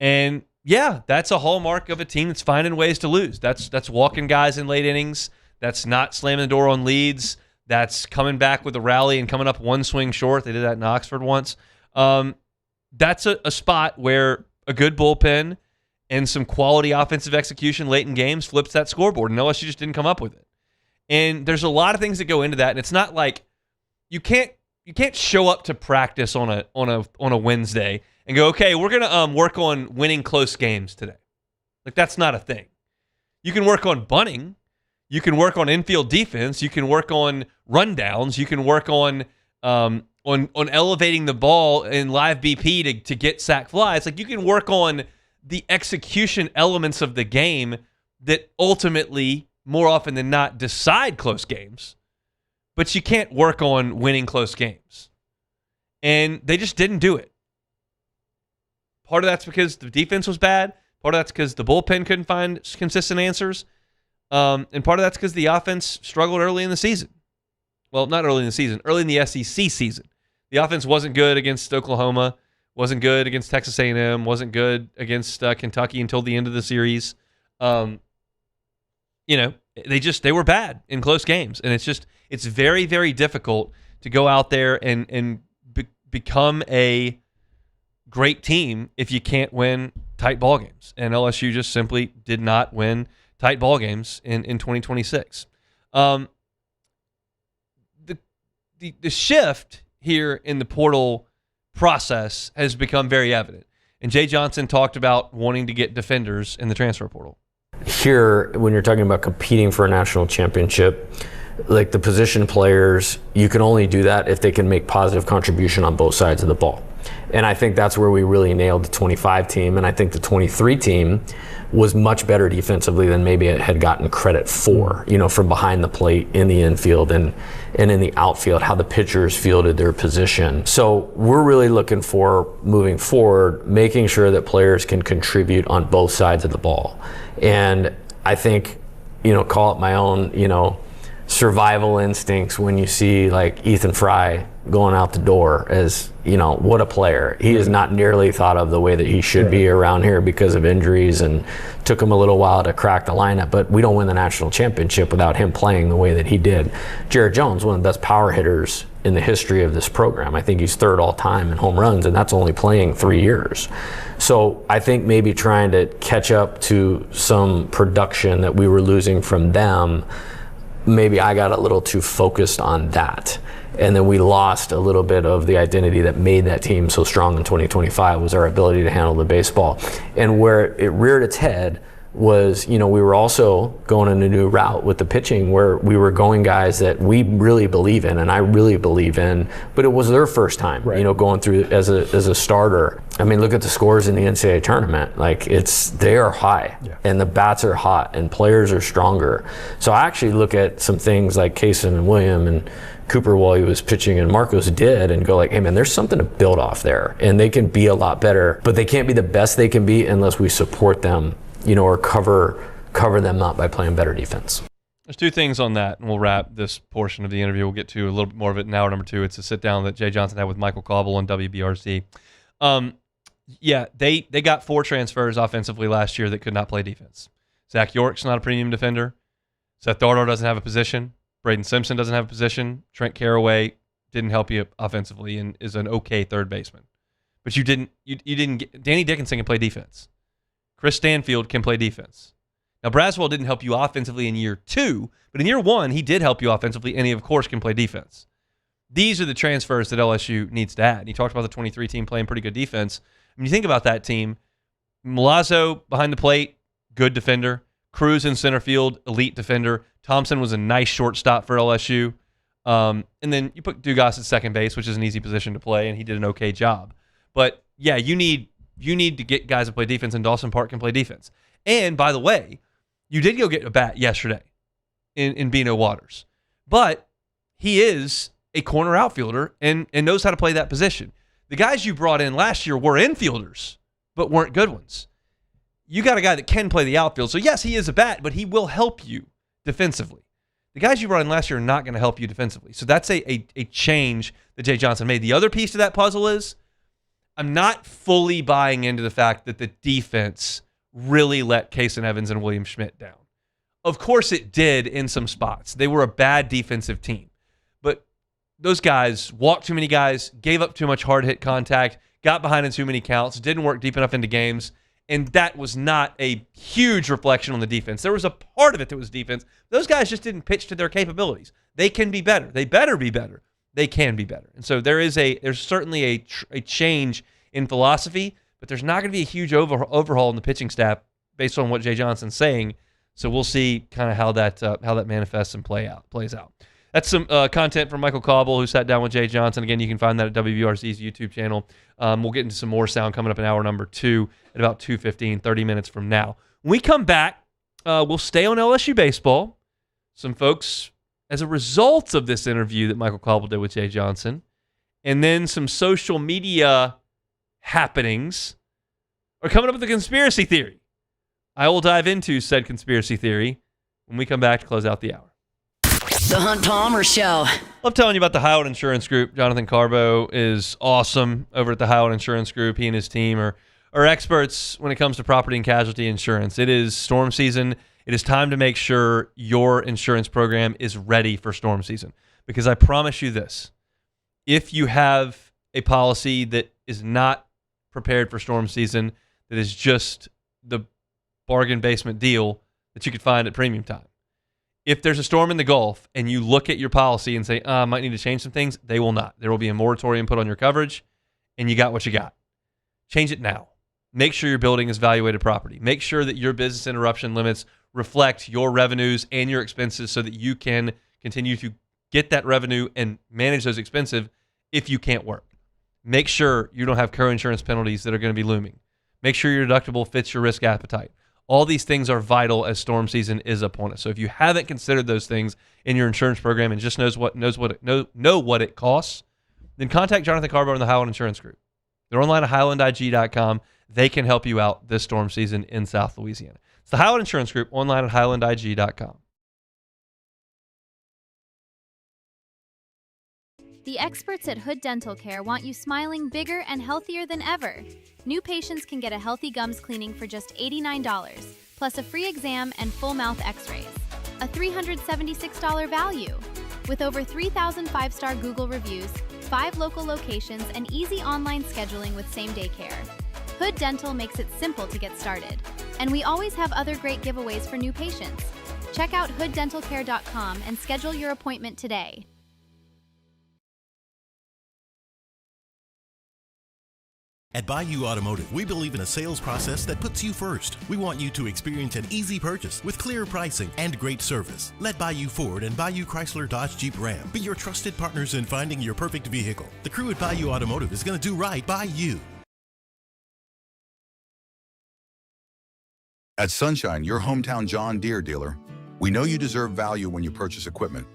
And yeah, that's a hallmark of a team that's finding ways to lose. That's walking guys in late innings. That's not slamming the door on leads. That's coming back with a rally and coming up one swing short. They did that in Oxford once. That's a spot where a good bullpen and some quality offensive execution late in games flips that scoreboard, and LSU just didn't come up with it. And there's a lot of things that go into that, and it's not like you can't show up to practice on a Wednesday and go, okay, we're gonna work on winning close games today. Like, that's not a thing. You can work on bunting, you can work on infield defense, you can work on rundowns, you can work on elevating the ball in live BP to get sack flies. Like, you can work on the execution elements of the game that ultimately, more often than not, decide close games, but you can't work on winning close games. And they just didn't do it. Part of that's because the defense was bad. Part of that's because the bullpen couldn't find consistent answers. And part of that's because the offense struggled early in the season. Well, not early in the season, early in the SEC season. The offense wasn't good against Oklahoma, wasn't good against Texas A&M, wasn't good against Kentucky until the end of the series. They were bad in close games. And it's very, very difficult to go out there and become a great team if you can't win tight ball games. And LSU just simply did not win tight ball games in 2026. The shift here in the portal process has become very evident. And Jay Johnson talked about wanting to get defenders in the transfer portal.
Here, when you're talking about competing for a national championship, like the position players, you can only do that if they can make positive contribution on both sides of the ball. And I think that's where we really nailed the 25 team. And I think the 23 team was much better defensively than maybe it had gotten credit for, from behind the plate, in the infield and in the outfield, how the pitchers fielded their position. So we're really looking for, moving forward, making sure that players can contribute on both sides of the ball. And I think, call it my own, survival instincts when you see like Ethan Fry going out the door as, what a player. He is not nearly thought of the way that he should be around here because of injuries, and took him a little while to crack the lineup, but we don't win the national championship without him playing the way that he did. Jared Jones, one of the best power hitters in the history of this program. I think he's 3rd all time in home runs, and that's only playing 3 years. So I think maybe trying to catch up to some production that we were losing from them, maybe I got a little too focused on that. And then we lost a little bit of the identity that made that team so strong in 2025 was our ability to handle the baseball. And where it reared its head was, we were also going in a new route with the pitching where we were going guys that we really believe in and I really believe in, but it was their first time, going through as a starter. I mean, look at the scores in the NCAA tournament. Like, they are high and the bats are hot and players are stronger. So I actually look at some things like Kaysen and William and Cooper while he was pitching and Marcos did and go like, hey man, there's something to build off there, and they can be a lot better, but they can't be the best they can be unless we support them, or cover them up by playing better defense.
There's 2 things on that, and we'll wrap this portion of the interview. We'll get to a little bit more of it in hour number 2. It's a sit down that Jay Johnson had with Michael Cauble on WBRC. They got 4 transfers offensively last year that could not play defense. Zach York's not a premium defender. Seth Dardo doesn't have a position. Braden Simpson doesn't have a position. Trent Caraway didn't help you offensively and is an okay third baseman. but you didn't get Danny Dickinson can play defense. Chris Stanfield can play defense. Now, Braswell didn't help you offensively in year 2, but in year 1, he did help you offensively, and he, of course, can play defense. These are the transfers that LSU needs to add. And you talked about the 23 team playing pretty good defense. When you think about that team, Milazzo behind the plate, good defender. Cruz in center field, elite defender. Thompson was a nice shortstop for LSU. And then you put Dugas at second base, which is an easy position to play, and he did an okay job. But, yeah, you need to get guys to play defense, and Dawson Park can play defense. And, by the way, you did go get a bat yesterday in Bino Waters. But he is a corner outfielder and knows how to play that position. The guys you brought in last year were infielders, but weren't good ones. You got a guy that can play the outfield. So, yes, he is a bat, but he will help you defensively. The guys you brought in last year are not going to help you defensively. So that's a change that Jay Johnson made. The other piece to that puzzle is I'm not fully buying into the fact that the defense really let Kason Evans and William Schmidt down. Of course it did in some spots. They were a bad defensive team. But those guys walked too many guys, gave up too much hard hit contact, got behind in too many counts, didn't work deep enough into games, and that was not a huge reflection on the defense. There was a part of it that was defense. Those guys just didn't pitch to their capabilities. They can be better. They better be better. They can be better. And so there's certainly a change in philosophy, but there's not going to be a huge overhaul in the pitching staff based on what Jay Johnson's saying. So we'll see kind of how that manifests and plays out. That's some content from Michael Cauble, who sat down with Jay Johnson. Again, you can find that at WVRC's YouTube channel. We'll get into some more sound coming up in hour number 2 at about 2:15, 30 minutes from now. When we come back, we'll stay on LSU baseball. Some folks, as a result of this interview that Michael Cauble did with Jay Johnson, and then some social media happenings, are coming up with a conspiracy theory. I will dive into said conspiracy theory when we come back to close out the hour.
The Hunt Palmer Show.
Love telling you about the Howard Insurance Group. Jonathan Carbo is awesome over at the Howard Insurance Group. He and his team are experts when it comes to property and casualty insurance. It is storm season. It is time to make sure your insurance program is ready for storm season. Because I promise you this, if you have a policy that is not prepared for storm season, that is just the bargain basement deal that you could find at premium time. If there's a storm in the Gulf and you look at your policy and say, I might need to change some things, they will not. There will be a moratorium put on your coverage, and you got what you got. Change it now. Make sure your building is valuated property. Make sure that your business interruption limits reflect your revenues and your expenses so that you can continue to get that revenue and manage those expenses if you can't work. Make sure you don't have co-insurance penalties that are going to be looming. Make sure your deductible fits your risk appetite. All these things are vital as storm season is upon us. So if you haven't considered those things in your insurance program and just know what it costs, then contact Jonathan Carbo and the Howland Insurance Group. They're online at highlandig.com. They can help you out this storm season in South Louisiana. It's the Howland Insurance Group, online at highlandig.com.
The experts at Hood Dental Care want you smiling bigger and healthier than ever. New patients can get a healthy gums cleaning for just $89, plus a free exam and full mouth x-rays. A $376 value. With over 3,000 five-star Google reviews, 5 local locations, and easy online scheduling with same-day care. Hood Dental makes it simple to get started. And we always have other great giveaways for new patients. Check out hooddentalcare.com and schedule your appointment today.
At Bayou Automotive, we believe in a sales process that puts you first. We want you to experience an easy purchase with clear pricing and great service. Let Bayou Ford and Bayou Chrysler Dodge Jeep Ram be your trusted partners in finding your perfect vehicle. The crew at Bayou Automotive is going to do right by you.
At Sunshine, your hometown John Deere dealer, we know you deserve value when you purchase equipment.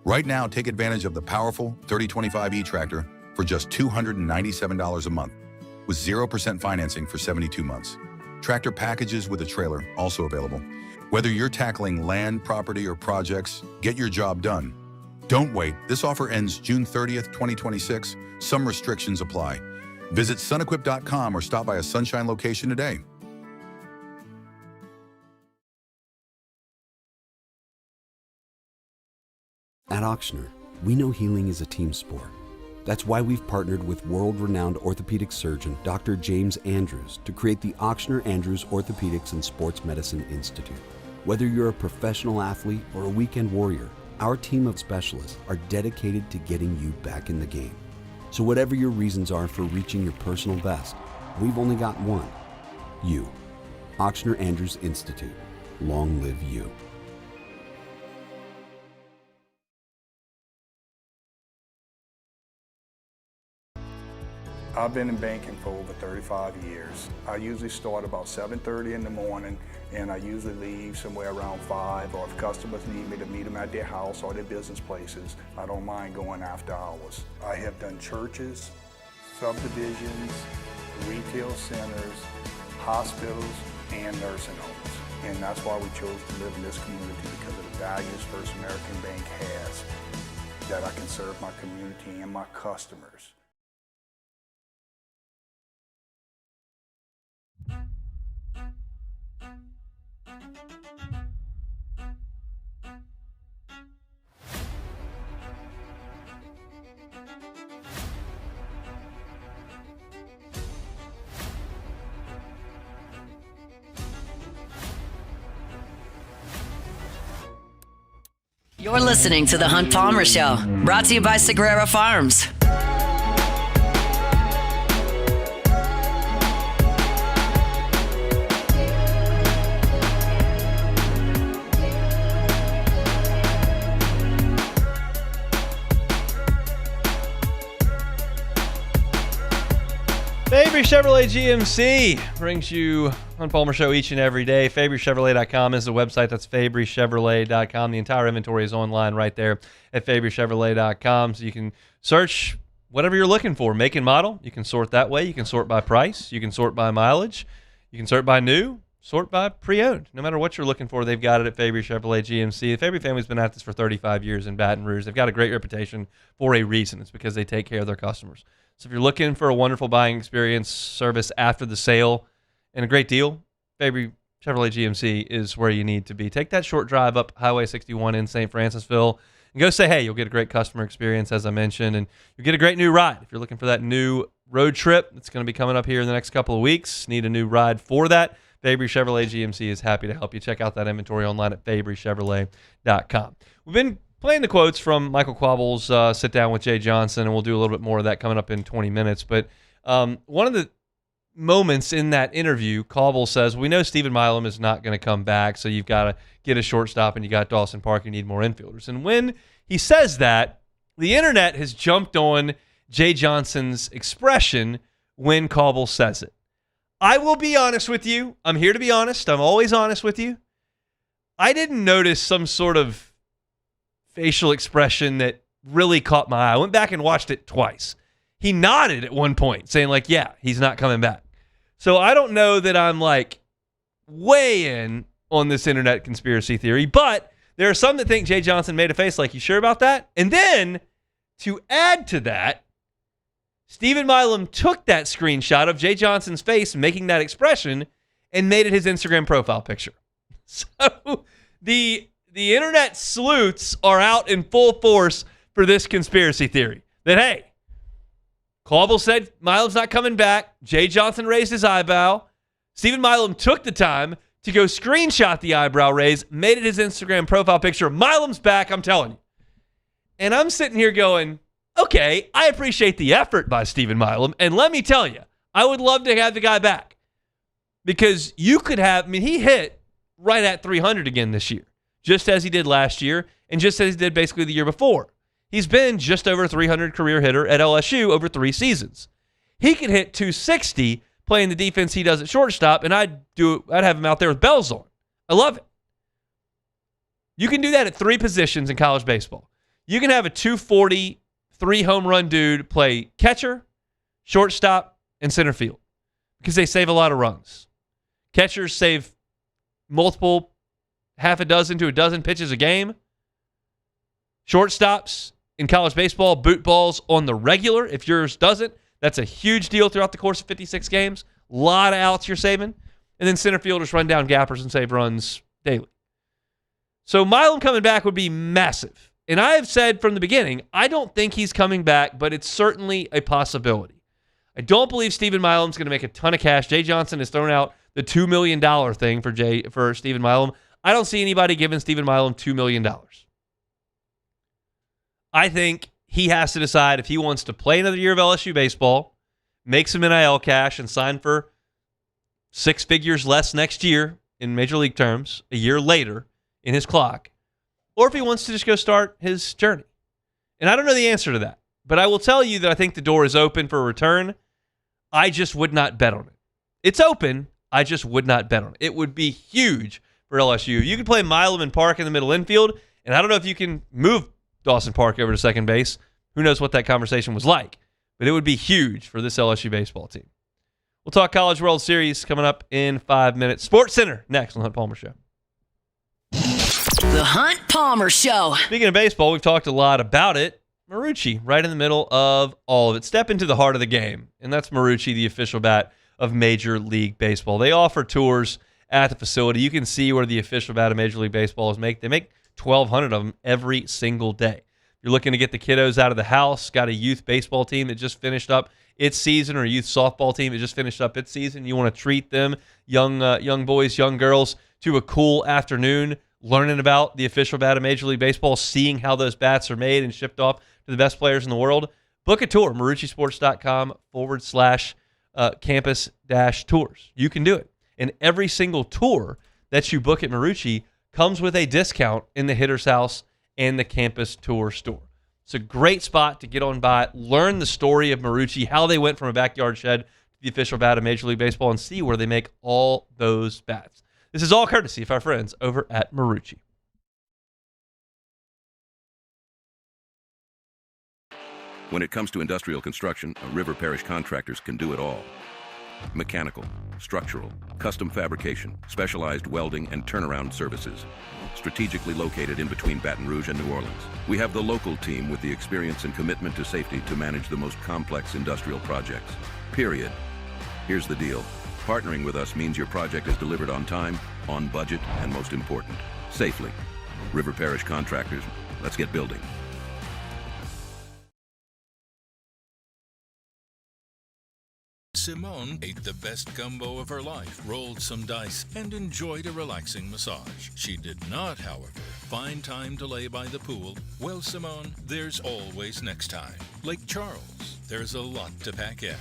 Right now, take advantage of the powerful 3025E tractor for just $297 a month. With 0% financing for 72 months. Tractor packages with a trailer also available. Whether you're tackling land, property, or projects, get your job done. Don't wait. This offer ends June 30th, 2026. Some restrictions apply. Visit sunequip.com or stop by a Sunshine location today.
At Ochsner, we know healing is a team sport. That's why we've partnered with world-renowned orthopedic surgeon Dr. James Andrews to create the Ochsner Andrews Orthopedics and Sports Medicine Institute. Whether you're a professional athlete or a weekend warrior, our team of specialists are dedicated to getting you back in the game. So whatever your reasons are for reaching your personal best, we've only got one: you. Ochsner Andrews Institute. Long live you.
I've been in banking for over 35 years. I usually start about 7:30 in the morning, and I usually leave somewhere around 5, or if customers need me to meet them at their house or their business places, I don't mind going after hours. I have done churches, subdivisions, retail centers, hospitals, and nursing homes. And that's why we chose to live in this community, because of the values First American Bank has, that I can serve my community and my customers.
You're listening to The Hunt Palmer Show, brought to you by Sagrera Farms.
Fabry Chevrolet GMC brings you Hunt Palmer Show each and every day. FabryChevrolet.com is the website. That's FabryChevrolet.com. The entire inventory is online right there at FabryChevrolet.com. So you can search whatever you're looking for, make and model. You can sort that way. You can sort by price. You can sort by mileage. You can sort by new, sort by pre-owned. No matter what you're looking for, they've got it at Fabry Chevrolet GMC. The Fabry family's been at this for 35 years in Baton Rouge. They've got a great reputation for a reason. It's because they take care of their customers. So if you're looking for a wonderful buying experience, service after the sale, and a great deal, Fabry Chevrolet GMC is where you need to be. Take that short drive up Highway 61 in St. Francisville and go say hey. You'll get a great customer experience, as I mentioned, and you'll get a great new ride. If you're looking for that new road trip that's going to be coming up here in the next couple of weeks, need a new ride for that, Fabry Chevrolet GMC is happy to help you. Check out that inventory online at FabryChevrolet.com. We've been playing the quotes from Michael Quabble's Sit Down with Jay Johnson, and we'll do a little bit more of that coming up in 20 minutes. But one of the moments in that interview, Quabble says, we know Stephen Milam is not going to come back, so you've got to get a shortstop, and you got Dawson Park, you need more infielders. And when he says that, the internet has jumped on Jay Johnson's expression when Quabble says it. I will be honest with you. I'm here to be honest. I'm always honest with you. I didn't notice some sort of facial expression that really caught my eye. I went back and watched it twice. He nodded at one point, saying like, yeah, he's not coming back. So I don't know that I'm like way in on this internet conspiracy theory, but there are some that think Jay Johnson made a face like, you sure about that? And then to add to that, Stephen Milam took that screenshot of Jay Johnson's face making that expression and made it his Instagram profile picture. So the internet sleuths are out in full force for this conspiracy theory that, hey, Quabble said Milam's not coming back. Jay Johnson raised his eyebrow. Stephen Milam took the time to go screenshot the eyebrow raise, made it his Instagram profile picture. Milam's back, I'm telling you. And I'm sitting here going, okay, I appreciate the effort by Stephen Milam. And let me tell you, I would love to have the guy back. Because you could have, he hit right at 300 again this year, just as he did last year, and just as he did basically the year before. He's been just over 300 career hitter at LSU over 3 seasons. He could hit 260 playing the defense he does at shortstop, and I'd have him out there with bells on. I love it. You can do that at 3 positions in college baseball. You can have a 240, 3 home run dude play catcher, shortstop, and center field because they save a lot of runs. Catchers save multiple, half a dozen to a dozen pitches a game. Shortstops in college baseball boot balls on the regular. If yours doesn't, that's a huge deal throughout the course of 56 games. A lot of outs you're saving. And then center fielders run down gappers and save runs daily. So Milam coming back would be massive. And I have said from the beginning, I don't think he's coming back, but it's certainly a possibility. I don't believe Stephen Milam's going to make a ton of cash. Jay Johnson has thrown out the $2 million thing for Stephen Milam. I don't see anybody giving Stephen Milam $2 million. I think he has to decide if he wants to play another year of LSU baseball, make some NIL cash, and sign for 6 figures less next year in Major League terms, a year later in his clock, or if he wants to just go start his journey. And I don't know the answer to that, but I will tell you that I think the door is open for a return. I just would not bet on it. It's open. I just would not bet on it. It would be huge for LSU. You could play Milam and Park in the middle infield, and I don't know if you can move Dawson Park over to second base. Who knows what that conversation was like, but it would be huge for this LSU baseball team. We'll talk College World Series coming up in 5 minutes. Sports Center next on the Hunt Palmer Show.
The Hunt Palmer Show.
Speaking of baseball, we've talked a lot about it. Marucci, right in the middle of all of it. Step into the heart of the game, and that's Marucci, the official bat of Major League Baseball. They offer tours at the facility. You can see where the official bat of Major League Baseball is made. They make 1,200 of them every single day. You're looking to get the kiddos out of the house, got a youth baseball team that just finished up its season, or a youth softball team that just finished up its season. You want to treat them, young boys, young girls, to a cool afternoon, learning about the official bat of Major League Baseball, seeing how those bats are made and shipped off to the best players in the world. Book a tour, maruccisports.com/campus-tours. You can do it. And every single tour that you book at Marucci comes with a discount in the Hitter's House and the Campus Tour store. It's a great spot to get on by, learn the story of Marucci, how they went from a backyard shed to the official bat of Major League Baseball, and see where they make all those bats. This is all courtesy of our friends over at Marucci.
When it comes to industrial construction, River Parish Contractors can do it all. Mechanical, structural, custom fabrication, specialized welding, and turnaround services. Strategically located in between Baton Rouge and New Orleans, we have the local team with the experience and commitment to safety to manage the most complex industrial projects. Period. Here's the deal. Partnering with us means your project is delivered on time, on budget, and most important, safely. River Parish Contractors, let's get building.
Simone ate the best gumbo of her life, rolled some dice, and enjoyed a relaxing massage. She did not, however, find time to lay by the pool. Well, Simone, there's always next time. Lake Charles, there's a lot to pack in.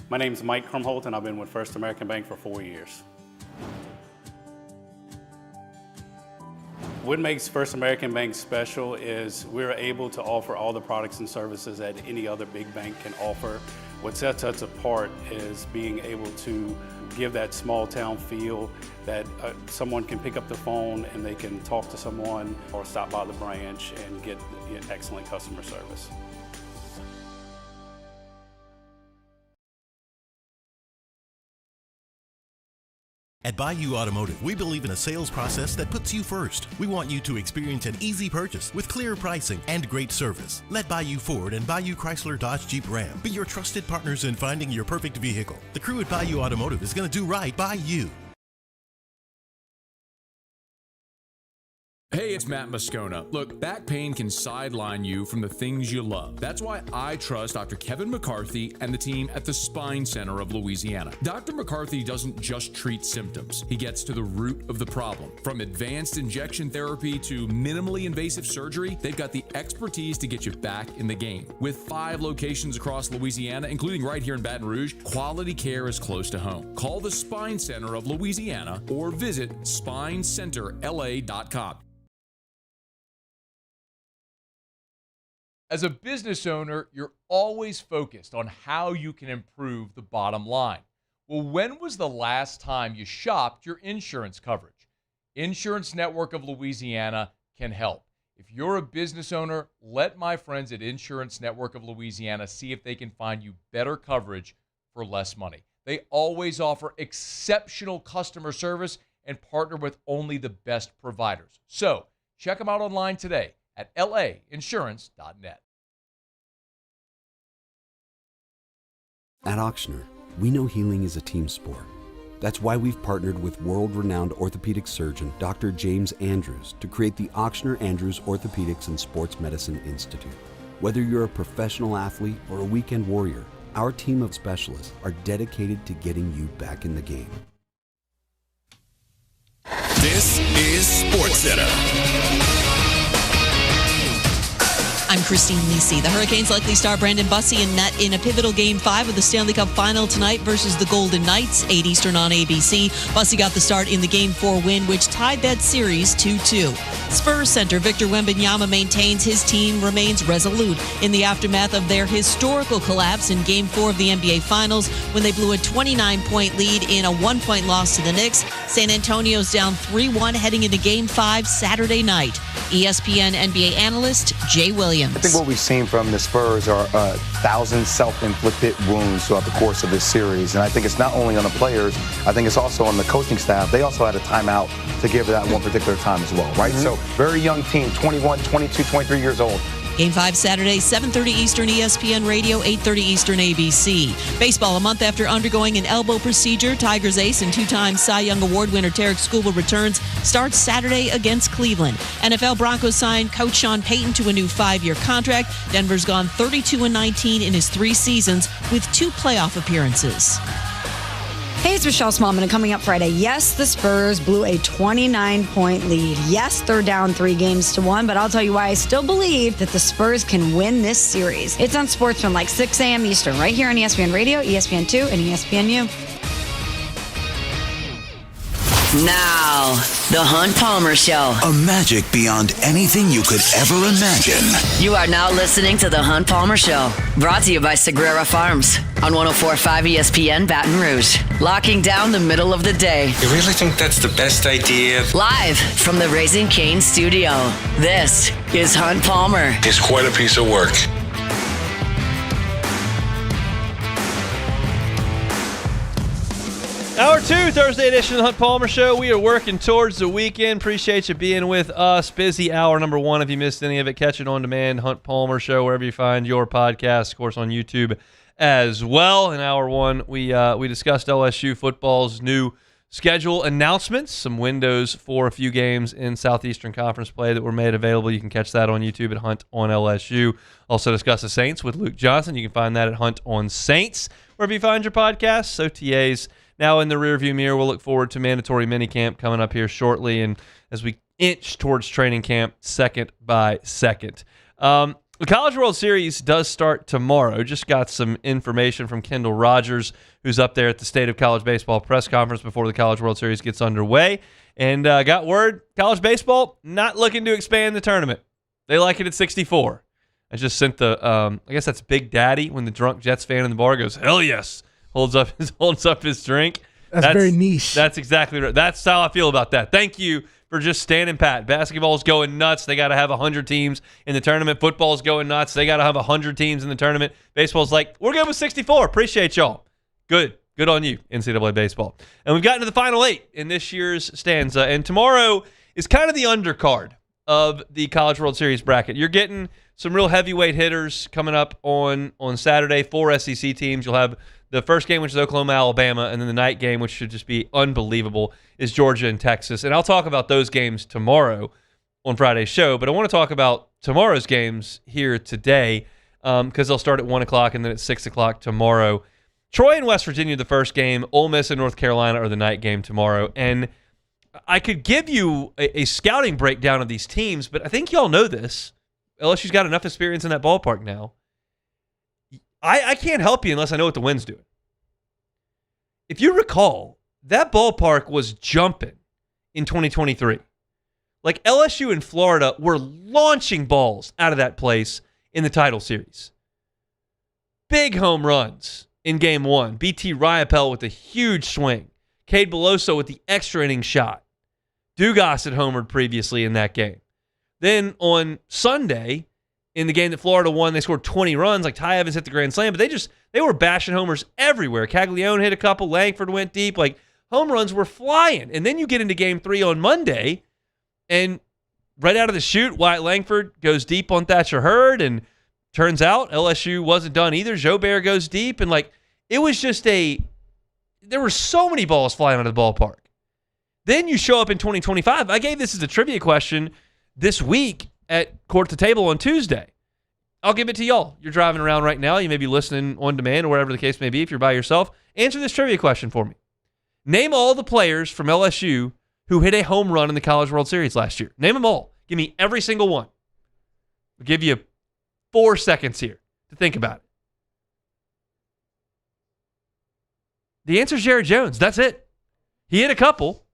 My name's Mike Krumholt, and I've been with First American Bank for 4 years. What makes First American Bank special is we're able to offer all the products and services that any other big bank can offer. What sets us apart is being able to give that small town feel that someone can pick up the phone and they can talk to someone or stop by the branch and get excellent customer service.
At Bayou Automotive, we believe in a sales process that puts you first. We want you to experience an easy purchase with clear pricing and great service. Let Bayou Ford and Bayou Chrysler Dodge Jeep Ram be your trusted partners in finding your perfect vehicle. The crew at Bayou Automotive is going to do right by you.
Hey, it's Matt Moscona. Look, back pain can sideline you from the things you love. That's why I trust Dr. Kevin McCarthy and the team at the Spine Center of Louisiana. Dr. McCarthy doesn't just treat symptoms. He gets to the root of the problem. From advanced injection therapy to minimally invasive surgery, they've got the expertise to get you back in the game. With 5 locations across Louisiana, including right here in Baton Rouge, quality care is close to home. Call the Spine Center of Louisiana or visit spinecenterla.com.
As a business owner, you're always focused on how you can improve the bottom line. Well, when was the last time you shopped your insurance coverage? Insurance Network of Louisiana can help. If you're a business owner, let my friends at Insurance Network of Louisiana see if they can find you better coverage for less money. They always offer exceptional customer service and partner with only the best providers. So check them out online today at lainsurance.net.
At Auctioner, we know healing is a team sport. That's why we've partnered with world-renowned orthopedic surgeon Dr. James Andrews to create the Ochsner Andrews Orthopedics and Sports Medicine Institute. Whether you're a professional athlete or a weekend warrior, our team of specialists are dedicated to getting you back in the game.
This is SportsCenter.
I'm Christine Lisi. The Hurricanes likely star Brandon Bussey and net in a pivotal Game 5 of the Stanley Cup Final tonight versus the Golden Knights, 8 Eastern on ABC. Bussey got the start in the Game 4 win, which tied that series 2-2. Spurs center Victor Wembanyama maintains his team remains resolute in the aftermath of their historical collapse in Game 4 of the NBA Finals when they blew a 29-point lead in a 1-point loss to the Knicks. San Antonio's down 3-1 heading into Game 5 Saturday night. ESPN NBA analyst Jay Williams.
I think what we've seen from the Spurs are 1,000 self-inflicted wounds throughout the course of this series. And I think it's not only on the players, I think it's also on the coaching staff. They also had a timeout to give that one particular time as well, right? So very young team, 21, 22, 23 years old.
Game 5 Saturday, 7:30 Eastern ESPN Radio, 8:30 Eastern ABC. Baseball, a month after undergoing an elbow procedure, Tigers ace and two-time Cy Young Award winner Tarek Skubal returns, starts Saturday against Cleveland. NFL Broncos signed coach Sean Payton to a new 5-year contract. Denver's gone 32-19 in his 3 seasons with 2 playoff appearances.
Hey, it's Michelle Smallman, and coming up Friday, yes, the Spurs blew a 29-point lead. Yes, they're down 3-1, but I'll tell you why I still believe that the Spurs can win this series. It's on Sportsman, like 6 a.m. Eastern, right here on ESPN Radio, ESPN2, and ESPNU.
Now, the Hunt Palmer Show.
A magic beyond anything you could ever imagine.
You are now listening to the Hunt Palmer Show, brought to you by Sagrera Farms on 104.5 ESPN Baton Rouge. Locking down the middle of the day.
You really think that's the best idea?
Live from the Raising Cane studio, this is Hunt Palmer.
He's quite a piece of work.
Hour 2, Thursday edition of the Hunt Palmer Show. We are working towards the weekend. Appreciate you being with us. Busy hour number 1. If you missed any of it, catch it on demand. Hunt Palmer Show, wherever you find your podcast. Of course, on YouTube as well. In hour 1, we discussed LSU football's new schedule announcements, some windows for a few games in Southeastern Conference play that were made available. You can catch that on YouTube at Hunt on LSU. Also discuss the Saints with Luke Johnson. You can find that at Hunt on Saints, wherever you find your podcasts. OTAs now in the rearview mirror. We'll look forward to mandatory minicamp coming up here shortly, and as we inch towards training camp second by second. The College World Series does start tomorrow. Just got some information from Kendall Rogers, who's up there at the State of College Baseball press conference before the College World Series gets underway, and got word college baseball not looking to expand the tournament. They like it at 64. I just sent the, I guess that's Big Daddy when the drunk Jets fan in the bar goes, hell yes, holds up his drink.
That's very niche.
That's exactly right. That's how I feel about that. Thank you for just standing pat. Basketball's going nuts. They got to have 100 teams in the tournament. Football's going nuts. They got to have 100 teams in the tournament. Baseball's like, we're good with 64. Appreciate y'all. Good. Good on you, NCAA baseball. And we've gotten to the Final 8 in this year's stanza. And tomorrow is kind of the undercard of the College World Series bracket. You're getting some real heavyweight hitters coming up on Saturday. 4 SEC teams. You'll have the first game, which is Oklahoma, Alabama, and then the night game, which should just be unbelievable, is Georgia and Texas. And I'll talk about those games tomorrow on Friday's show, but I want to talk about tomorrow's games here today because they'll start at 1 o'clock and then at 6 o'clock tomorrow. Troy and West Virginia, the first game. Ole Miss and North Carolina are the night game tomorrow. And I could give you a scouting breakdown of these teams, but I think y'all know this. LSU's got enough experience in that ballpark now. I can't help you unless I know what the wind's doing. If you recall, that ballpark was jumping in 2023. Like LSU and Florida were launching balls out of that place in the title series. Big home runs in game 1. BT Riopelle with a huge swing. Cade Beloso with the extra inning shot. Dugas had homered previously in that game. Then on Sunday, in the game that Florida won, they scored 20 runs. Like Ty Evans hit the grand slam, but they were bashing homers everywhere. Caglione hit a couple. Langford went deep. Like home runs were flying. And then you get into game 3 on Monday, and right out of the chute, Wyatt Langford goes deep on Thatcher Hurd, and turns out LSU wasn't done either. Jobert goes deep, and like it was just there were so many balls flying out of the ballpark. Then you show up in 2025. I gave this as a trivia question this week at Court to Table on Tuesday. I'll give it to y'all. You're driving around right now. You may be listening on demand or whatever the case may be if you're by yourself. Answer this trivia question for me. Name all the players from LSU who hit a home run in the College World Series last year. Name them all. Give me every single one. I'll give you 4 seconds here to think about it. The answer is Jared Jones. That's it. He hit a couple,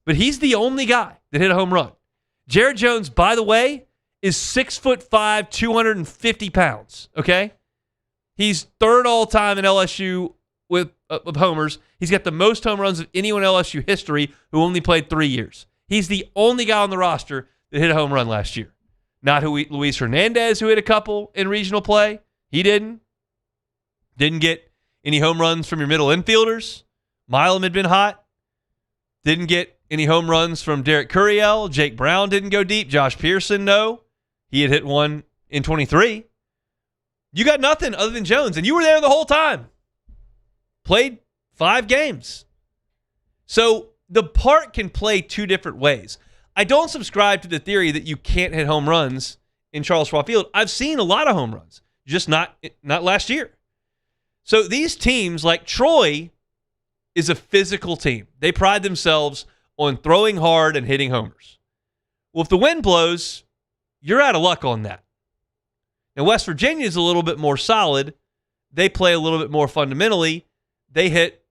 but he's the only guy that hit a home run. Jared Jones, by the way, is 6'5", 250 pounds. Okay? He's third all time in LSU with homers. He's got the most home runs of anyone in LSU history who only played 3 years. He's the only guy on the roster that hit a home run last year. Not Luis Hernandez, who hit a couple in regional play. He didn't. Didn't get any home runs from your middle infielders. Milam had been hot. Didn't get any home runs from Derek Curiel. Jake Brown didn't go deep. Josh Pearson, no. He had hit one in 23. You got nothing other than Jones, and you were there the whole time. Played 5 games. So the park can play 2 different ways. I don't subscribe to the theory that you can't hit home runs in Charles Schwab Field. I've seen a lot of home runs, just not last year. So these teams, like Troy, is a physical team. They pride themselves on throwing hard and hitting homers. Well, if the wind blows, you're out of luck on that. Now, West Virginia is a little bit more solid. They play a little bit more fundamentally. They hit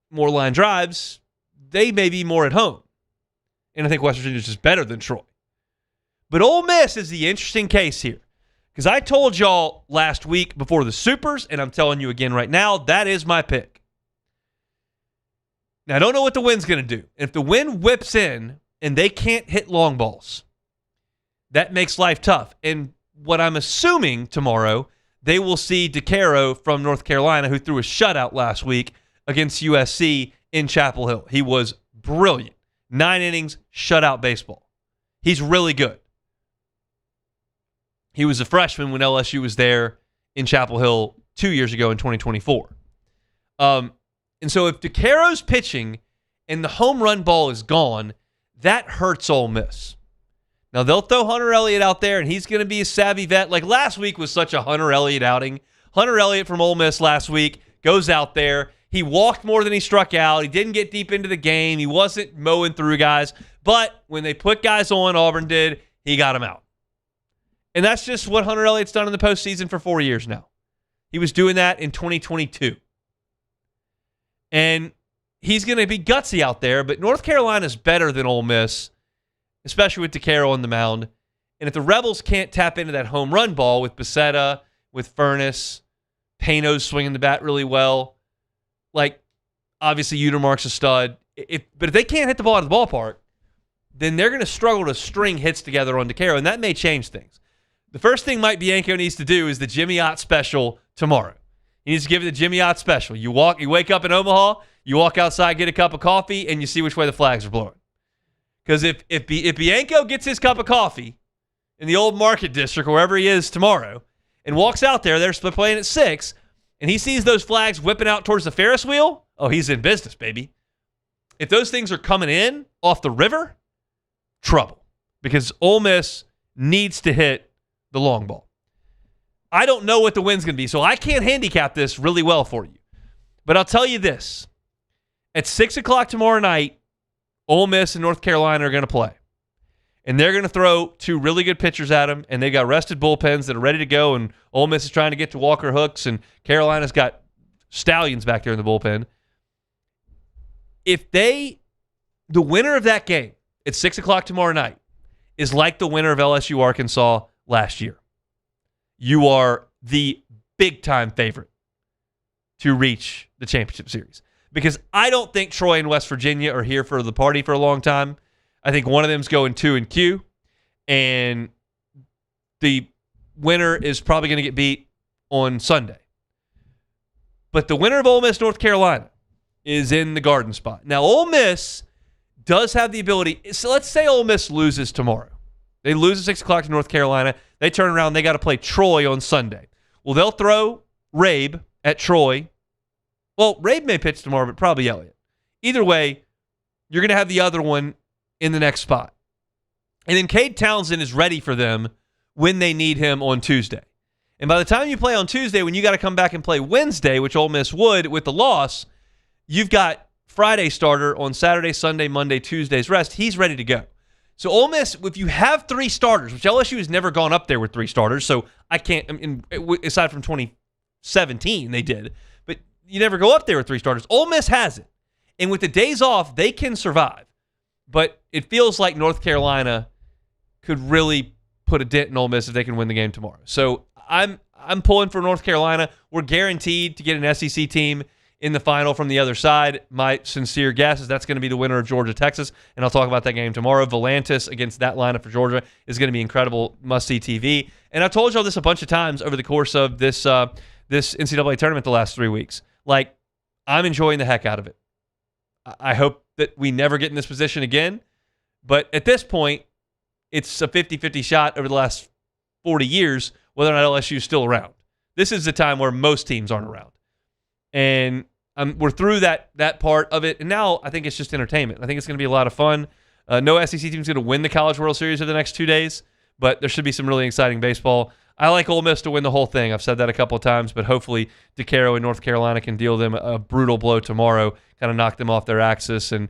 more line drives. They may be more at home. And I think West Virginia is just better than Troy. But Ole Miss is the interesting case here. Because I told y'all last week before the Supers, and I'm telling you again right now, that is my pick. Now, I don't know what the wind's going to do. If the wind whips in and they can't hit long balls, that makes life tough. And what I'm assuming tomorrow, they will see DeCaro from North Carolina, who threw a shutout last week against USC in Chapel Hill. He was brilliant. 9 innings, shutout baseball. He's really good. He was a freshman when LSU was there in Chapel Hill 2 years ago in 2024. And so if DeCaro's pitching and the home run ball is gone, that hurts Ole Miss. Now, they'll throw Hunter Elliott out there, and he's going to be a savvy vet. Like last week was such a Hunter Elliott outing. Hunter Elliott from Ole Miss last week goes out there. He walked more than he struck out. He didn't get deep into the game. He wasn't mowing through guys. But when they put guys on, Auburn did, he got them out. And that's just what Hunter Elliott's done in the postseason for 4 years now. He was doing that in 2022. And he's going to be gutsy out there, but North Carolina's better than Ole Miss, especially with DeCaro on the mound. And if the Rebels can't tap into that home run ball with Becerra, with Furness, Pano's swinging the bat really well, like obviously Utermark's a stud. But if they can't hit the ball out of the ballpark, then they're going to struggle to string hits together on DeCaro, and that may change things. The first thing Mike Bianco needs to do is the Jimmy Ott special tomorrow. He needs to give it the Jimmy Ott special. You wake up in Omaha, you walk outside, get a cup of coffee, and you see which way the flags are blowing. Because if Bianco gets his cup of coffee in the old Market District, wherever he is tomorrow, and walks out there, they're playing at 6, and he sees those flags whipping out towards the Ferris wheel, oh, he's in business, baby. If those things are coming in off the river, trouble. Because Ole Miss needs to hit the long ball. I don't know what the wind's going to be, so I can't handicap this really well for you. But I'll tell you this. At 6 o'clock tomorrow night, Ole Miss and North Carolina are going to play. And they're going to throw 2 really good pitchers at them, and they've got rested bullpens that are ready to go, and Ole Miss is trying to get to Walker Hooks, and Carolina's got stallions back there in the bullpen. If the winner of that game at 6 o'clock tomorrow night is like the winner of LSU Arkansas last year, you are the big-time favorite to reach the championship series. Because I don't think Troy and West Virginia are here for the party for a long time. I think one of them's going 2 in Q, and the winner is probably going to get beat on Sunday. But the winner of Ole Miss, North Carolina, is in the Garden spot. Now, Ole Miss does have the ability. So let's say Ole Miss loses tomorrow. They lose at 6 o'clock to North Carolina. They turn around, they got to play Troy on Sunday. Well, they'll throw Rabe at Troy Well, Rabe may pitch tomorrow, but probably Elliott. Either way, you're going to have the other one in the next spot. And then Cade Townsend is ready for them when they need him on Tuesday. And by the time you play on Tuesday, when you got to come back and play Wednesday, which Ole Miss would with the loss, you've got Friday starter on Saturday, Sunday, Monday, Tuesday's rest. He's ready to go. So Ole Miss, if you have 3 starters, which LSU has never gone up there with 3 starters, so I can't, aside from 2017, they did, but you never go up there with 3 starters. Ole Miss has it. And with the days off, they can survive. But it feels like North Carolina could really put a dent in Ole Miss if they can win the game tomorrow. So I'm pulling for North Carolina. We're guaranteed to get an SEC team in the final from the other side. My sincere guess is that's going to be the winner of Georgia-Texas, and I'll talk about that game tomorrow. Volantis against that lineup for Georgia is going to be incredible, must-see TV. And I've told y'all this a bunch of times over the course of this NCAA tournament the last 3 weeks. Like, I'm enjoying the heck out of it. I hope that we never get in this position again, but at this point, it's a 50-50 shot over the last 40 years whether or not LSU is still around. This is the time where most teams aren't around. And we're through that part of it, and now I think it's just entertainment. I think it's going to be a lot of fun. No SEC team is going to win the College World Series over the next 2 days, but there should be some really exciting baseball. I like Ole Miss to win the whole thing. I've said that a couple of times, but hopefully DeCaro and North Carolina can deal them a brutal blow tomorrow, kind of knock them off their axis and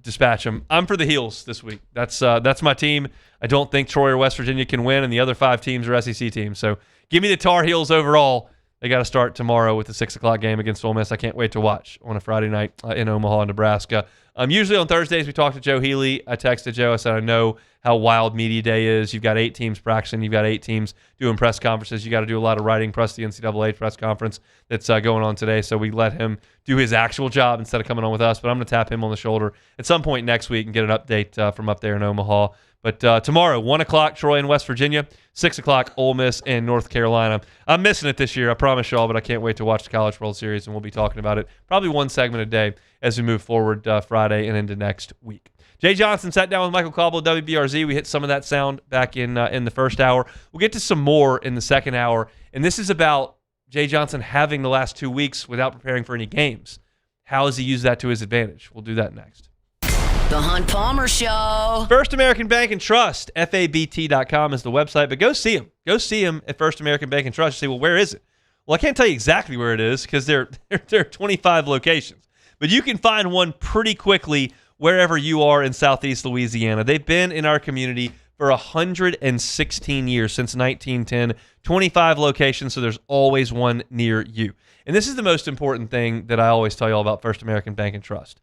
dispatch them. I'm for the Heels this week. That's my team. I don't think Troy or West Virginia can win, and the other 5 teams are SEC teams. So give me the Tar Heels overall. They got to start tomorrow with the 6 o'clock game against Ole Miss. I can't wait to watch on a Friday night in Omaha, Nebraska. Usually on Thursdays, we talk to Joe Healy. I texted Joe. I said, I know how wild media day is. You've got 8 teams practicing. You've got 8 teams doing press conferences. You got to do a lot of writing, plus the NCAA press conference that's going on today. So we let him do his actual job instead of coming on with us. But I'm going to tap him on the shoulder at some point next week and get an update from up there in Omaha. But tomorrow, 1 o'clock, Troy and West Virginia, 6 o'clock, Ole Miss and North Carolina. I'm missing it this year, I promise y'all, but I can't wait to watch the College World Series, and we'll be talking about it probably one segment a day as we move forward Friday and into next week. Jay Johnson sat down with Michael Cobble at WBRZ. We hit some of that sound back in the first hour. We'll get to some more in the second hour, and this is about Jay Johnson having the last 2 weeks without preparing for any games. How has he used that to his advantage? We'll do that next.
The Hunt Palmer Show.
First American Bank and Trust, FABT.com is the website, but go see them. Go see them at First American Bank and Trust. You say, well, where is it? Well, I can't tell you exactly where it is because there are 25 locations, but you can find one pretty quickly wherever you are in Southeast Louisiana. They've been in our community for 116 years, since 1910, 25 locations, so there's always one near you. And this is the most important thing that I always tell you all about First American Bank and Trust.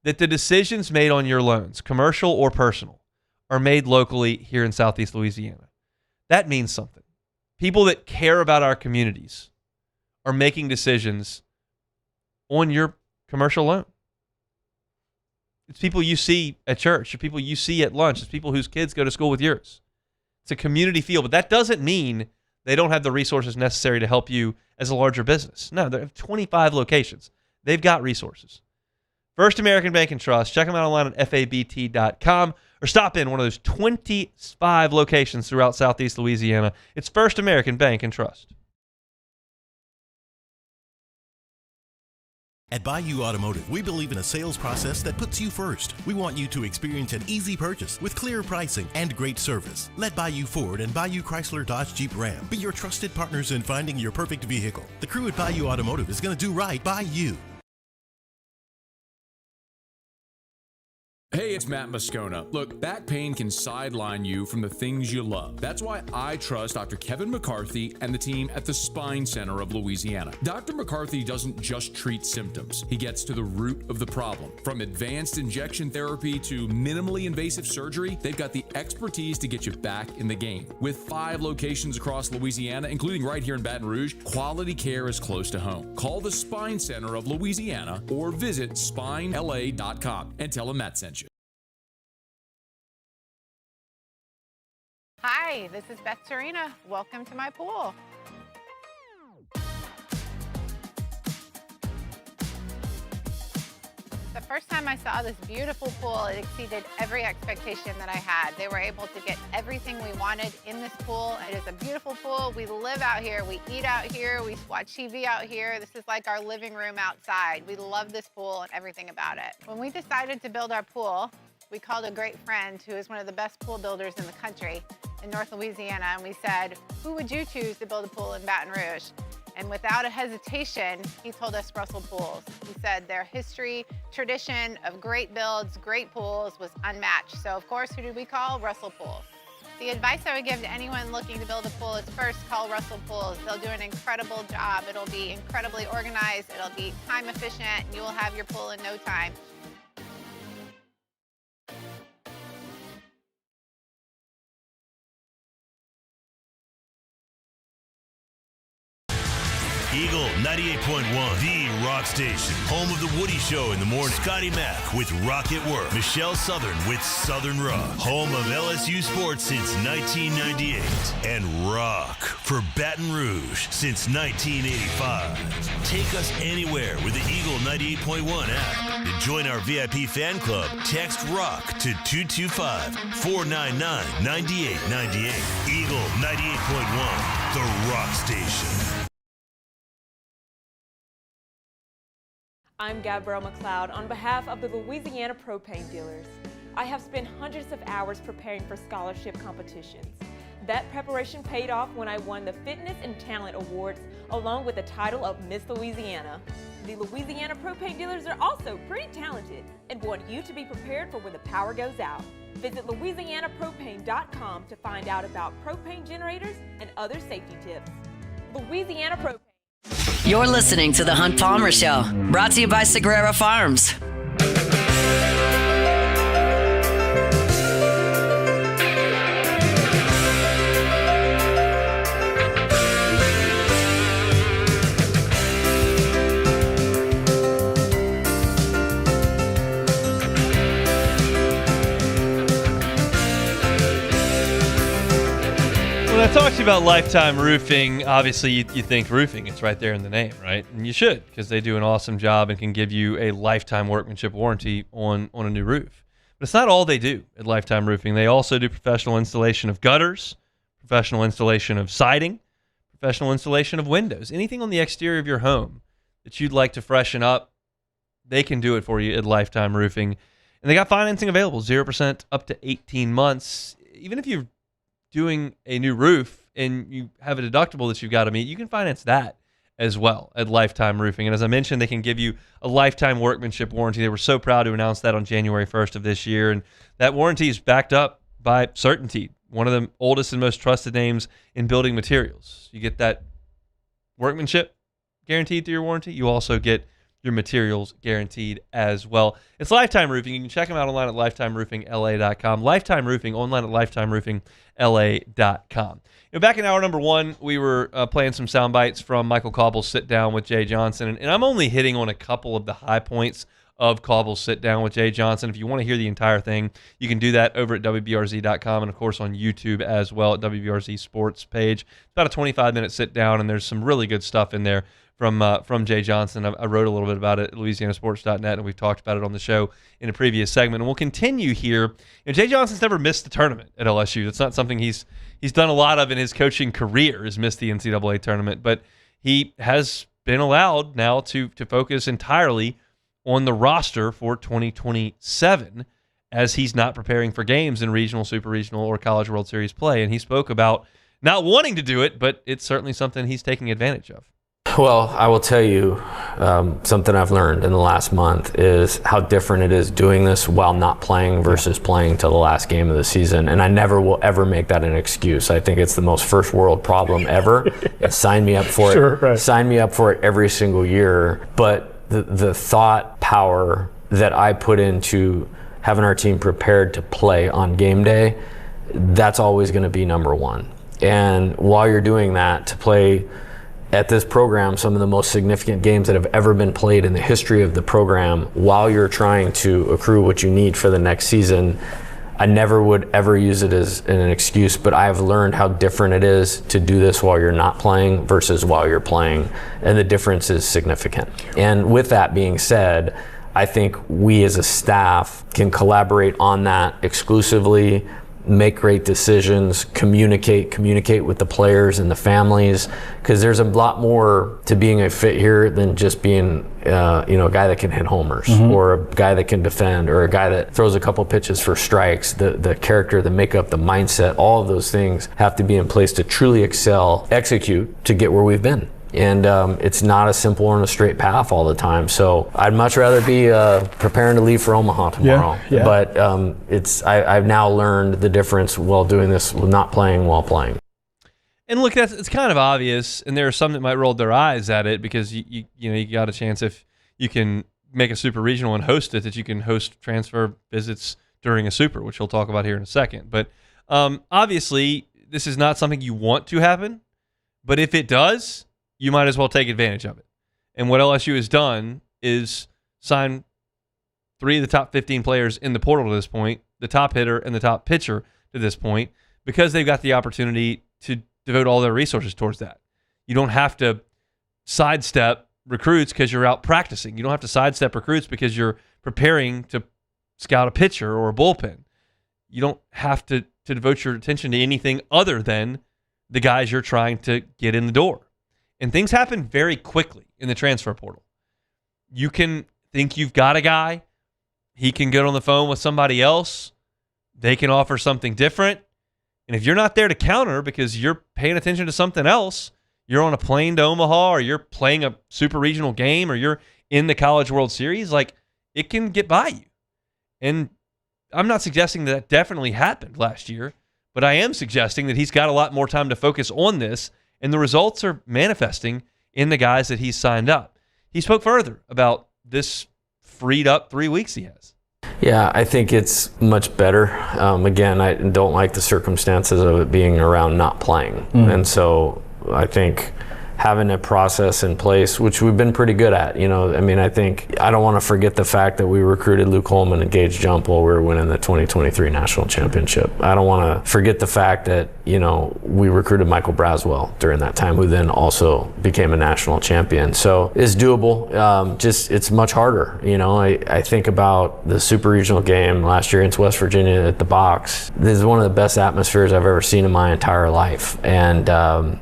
That the decisions made on your loans, commercial or personal, are made locally here in Southeast Louisiana. That means something. People that care about our communities are making decisions on your commercial loan. It's people you see at church, or people you see at lunch. It's people whose kids go to school with yours. It's a community feel, but that doesn't mean they don't have the resources necessary to help you as a larger business. No, they have 25 locations. They've got resources. First American Bank and Trust. Check them out online at FABT.com or stop in one of those 25 locations throughout Southeast Louisiana. It's First American Bank and Trust.
At Bayou Automotive, we believe in a sales process that puts you first. We want you to experience an easy purchase with clear pricing and great service. Let Bayou Ford and Bayou Chrysler Dodge Jeep Ram be your trusted partners in finding your perfect vehicle. The crew at Bayou Automotive is going to do right by you.
Hey, it's Matt Moscona. Look, back pain can sideline you from the things you love. That's why I trust Dr. Kevin McCarthy and the team at the Spine Center of Louisiana. Dr. McCarthy doesn't just treat symptoms. He gets to the root of the problem. From advanced injection therapy to minimally invasive surgery, they've got the expertise to get you back in the game. With 5 locations across Louisiana, including right here in Baton Rouge, quality care is close to home. Call the Spine Center of Louisiana or visit spinela.com and tell them Matt sent you.
Hi, this is Beth Torina. Welcome to my pool. The first time I saw this beautiful pool, it exceeded every expectation that I had. They were able to get everything we wanted in this pool. It is a beautiful pool. We live out here, we eat out here, we watch TV out here. This is like our living room outside. We love this pool and everything about it. When we decided to build our pool, we called a great friend who is one of the best pool builders in the country in North Louisiana, and we said, who would you choose to build a pool in Baton Rouge? And without a hesitation, he told us Russell Pools. He said their history, tradition of great builds, great pools was unmatched. So of course, who did we call? Russell Pools. The advice I would give to anyone looking to build a pool is first call Russell Pools. They'll do an incredible job. It'll be incredibly organized. It'll be time efficient, and you will have your pool in no time.
Eagle 98.1, the rock station. Home of the Woody Show in the morning. Scotty Mack with Rock at Work. Michelle Southern with Southern Rock. Home of LSU sports since 1998. And rock for Baton Rouge since 1985. Take us anywhere with the Eagle 98.1 app. To join our VIP fan club, text ROCK to 225-499-9898. Eagle 98.1, the rock station.
I'm Gabrielle McLeod on behalf of the Louisiana Propane Dealers. I have spent hundreds of hours preparing for scholarship competitions. That preparation paid off when I won the Fitness and Talent Awards along with the title of Miss Louisiana. The Louisiana Propane Dealers are also pretty talented and want you to be prepared for when the power goes out. Visit LouisianaPropane.com to find out about propane generators and other safety tips. Louisiana Propane.
You're listening to The Hunt Palmer Show, brought to you by Sagrera Farms.
When I talk to you about Lifetime Roofing, obviously you think roofing. It's right there in the name, right? And you should, because they do an awesome job and can give you a lifetime workmanship warranty on a new roof. But it's not all they do at Lifetime Roofing. They also do professional installation of gutters, professional installation of siding, professional installation of windows. Anything on the exterior of your home that you'd like to freshen up, they can do it for you at Lifetime Roofing. And they got financing available, 0% up to 18 months. Even if you're doing a new roof and you have a deductible that you've got to meet, you can finance that as well at Lifetime Roofing. And as I mentioned, they can give you a lifetime workmanship warranty. They were so proud to announce that on January 1st of this year. And that warranty is backed up by Certainty, one of the oldest and most trusted names in building materials. You get that workmanship guaranteed through your warranty. You also get your materials guaranteed as well. It's Lifetime Roofing. You can check them out online at lifetimeroofingla.com. Lifetime Roofing online at lifetimeroofingla.com. Back in hour number one, we were playing some sound bites from Michael Cauble's sit down with Jay Johnson, and I'm only hitting on a couple of the high points of Cauble's sit down with Jay Johnson. If you want to hear the entire thing, you can do that over at WBRZ.com and of course on YouTube as well at WBRZ Sports page. It's about a 25-minute sit down, and there's some really good stuff in there from Jay Johnson. I wrote a little bit about it at LouisianaSports.net, and we've talked about it on the show in a previous segment. And we'll continue here. Jay Johnson's never missed the tournament at LSU. That's not something he's done a lot of in his coaching career, is miss the NCAA tournament. But he has been allowed now to focus entirely on the roster for 2027, as he's not preparing for games in regional, super regional, or College World Series play. And he spoke about not wanting to do it, but it's certainly something he's taking advantage of.
Well, I will tell you something I've learned in the last month is how different it is doing this while not playing versus playing till the last game of the season. And I never will ever make that an excuse. I think it's the most first world problem ever. Sign me up for it. Right. Sign me up for it every single year. But the thought power that I put into having our team prepared to play on game day, that's always going to be number one. And while you're doing that, to play at this program some of the most significant games that have ever been played in the history of the program while you're trying to accrue what you need for the next season, I never would ever use it as an excuse, but I've learned how different it is to do this while you're not playing versus while you're playing, and the difference is significant. And with that being said, I think we as a staff can collaborate on that exclusively, make great decisions, communicate with the players and the families, because there's a lot more to being a fit here than just being a guy that can hit homers or a guy that can defend or a guy that throws a couple pitches for strikes. The character, the makeup, the mindset, all of those things have to be in place to truly excel, execute to get where we've been. And it's not a simple and a straight path all the time. So I'd much rather be preparing to leave for Omaha tomorrow.
Yeah.
But I've now learned the difference while doing this, not playing while playing.
And look, it's kind of obvious, and there are some that might roll their eyes at it because you got a chance if you can make a super regional and host it, that you can host transfer visits during a super, which we'll talk about here in a second. But obviously, this is not something you want to happen. But if it does, you might as well take advantage of it. And what LSU has done is sign 3 of the top 15 players in the portal to this point, the top hitter and the top pitcher to this point, because they've got the opportunity to devote all their resources towards that. You don't have to sidestep recruits because you're out practicing. You don't have to sidestep recruits because you're preparing to scout a pitcher or a bullpen. You don't have to devote your attention to anything other than the guys you're trying to get in the door. And things happen very quickly in the transfer portal. You can think you've got a guy. He can get on the phone with somebody else. They can offer something different. And if you're not there to counter because you're paying attention to something else, you're on a plane to Omaha or you're playing a super regional game or you're in the College World Series, like it can get by you. And I'm not suggesting that definitely happened last year, but I am suggesting that he's got a lot more time to focus on this. And the results are manifesting in the guys that he's signed up. He spoke further about this freed up 3 weeks he has.
Yeah, I think it's much better. Again, I don't like the circumstances of it being around not playing. And so I think having a process in place, which we've been pretty good at. I think I don't want to forget the fact that we recruited Luke Holman and Gage Jump while we were winning the 2023 national championship. I don't want to forget the fact that, we recruited Michael Braswell during that time, who then also became a national champion. So it's doable. It's much harder. I think about the super regional game last year in West Virginia at the box. This is one of the best atmospheres I've ever seen in my entire life. And,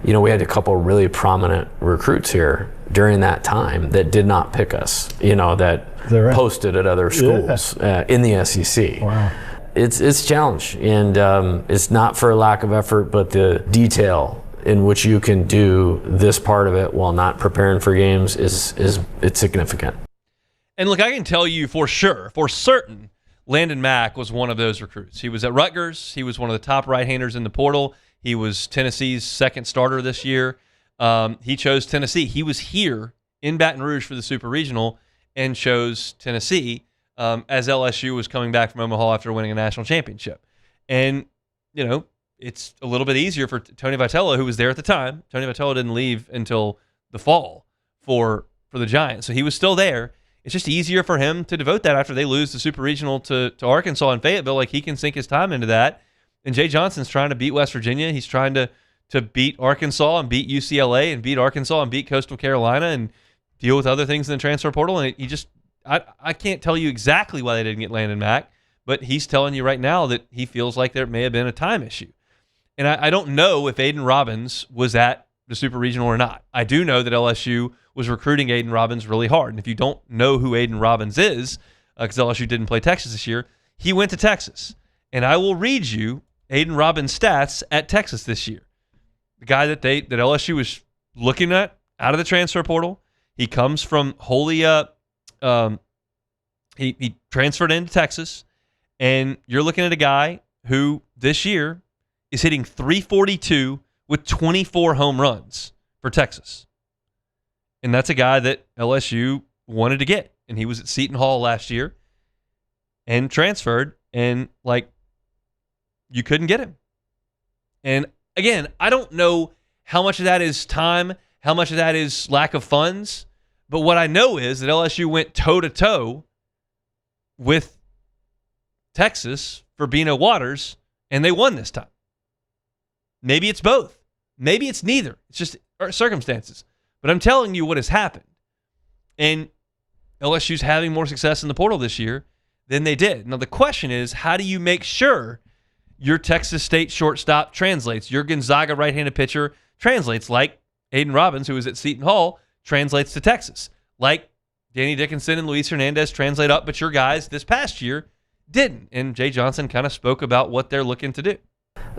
we had a couple really prominent recruits here during that time that did not pick us, that posted at other schools in the SEC.
Wow.
It's a challenge, and it's not for a lack of effort, but the detail in which you can do this part of it while not preparing for games it's significant.
And look, I can tell you for certain, Landon Mack was one of those recruits. He was at Rutgers. He was one of the top right-handers in the portal. He was Tennessee's second starter this year. He chose Tennessee. He was here in Baton Rouge for the Super Regional and chose Tennessee as LSU was coming back from Omaha after winning a national championship. And, it's a little bit easier for Tony Vitello, who was there at the time. Tony Vitello didn't leave until the fall for the Giants, so he was still there. It's just easier for him to devote that after they lose the Super Regional to Arkansas and Fayetteville. Like, he can sink his time into that. And Jay Johnson's trying to beat West Virginia. He's trying to beat Arkansas and beat UCLA and beat Arkansas and beat Coastal Carolina and deal with other things in the transfer portal. And I can't tell you exactly why they didn't get Landon Mack, but he's telling you right now that he feels like there may have been a time issue. And I don't know if Aiden Robbins was at the Super Regional or not. I do know that LSU was recruiting Aiden Robbins really hard. And if you don't know who Aiden Robbins is, because LSU didn't play Texas this year, he went to Texas. And I will read you Aiden Robbins' stats at Texas this year. The guy that LSU was looking at out of the transfer portal. He comes from he transferred into Texas, and you're looking at a guy who this year is hitting .342 with 24 home runs for Texas. And that's a guy that LSU wanted to get. And he was at Seton Hall last year and transferred, and you couldn't get him. And again, I don't know how much of that is time, how much of that is lack of funds, but what I know is that LSU went toe-to-toe with Texas for Bino Waters, and they won this time. Maybe it's both. Maybe it's neither. It's just circumstances. But I'm telling you what has happened. And LSU's having more success in the portal this year than they did. Now, the question is, how do you make sure your Texas State shortstop translates, your Gonzaga right-handed pitcher translates, like Aiden Robbins, who was at Seton Hall, translates to Texas, like Danny Dickinson and Luis Hernandez translate up, but your guys this past year didn't. And Jay Johnson kind of spoke about what they're looking to do.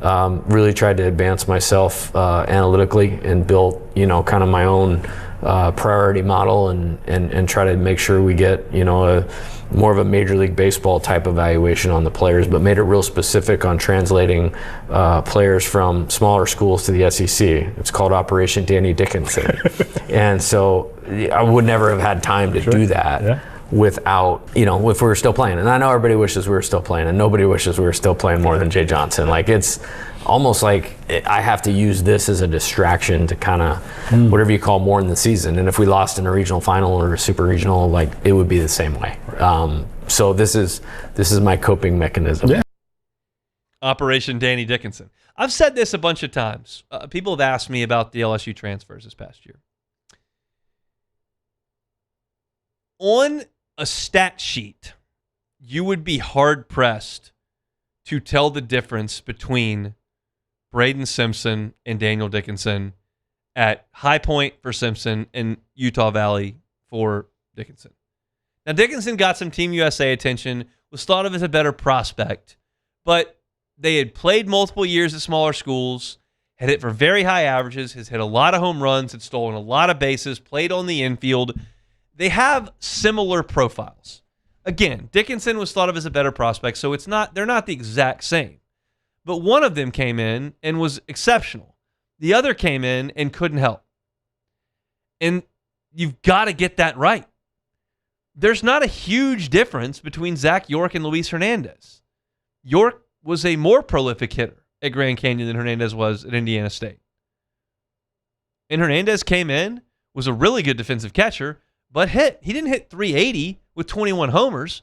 Really tried to advance myself analytically and built, kind of my own priority model and try to make sure we get, more of a Major League Baseball type evaluation on the players, but made it real specific on translating players from smaller schools to the SEC. It's called Operation Danny Dickinson. And so I would never have had time to do that. Without, if we were still playing. And I know everybody wishes we were still playing, and nobody wishes we were still playing more than Jay Johnson. Like, it's almost like I have to use this as a distraction to kind of whatever you call more in the season. And if we lost in a regional final or a super regional, like, it would be the same way. So this is my coping mechanism. Yeah.
Operation Danny Dickinson. I've said this a bunch of times. People have asked me about the LSU transfers this past year. On a stat sheet, you would be hard-pressed to tell the difference between Braden Simpson and Daniel Dickinson at High Point for Simpson and Utah Valley for Dickinson. Now, Dickinson got some Team USA attention, was thought of as a better prospect, but they had played multiple years at smaller schools, had hit for very high averages, has hit a lot of home runs, had stolen a lot of bases, played on the infield. They have similar profiles. Again, Dickinson was thought of as a better prospect, so they're not the exact same. But one of them came in and was exceptional. The other came in and couldn't help. And you've got to get that right. There's not a huge difference between Zach York and Luis Hernandez. York was a more prolific hitter at Grand Canyon than Hernandez was at Indiana State. And Hernandez came in, was a really good defensive catcher, but he didn't hit 380 with 21 homers,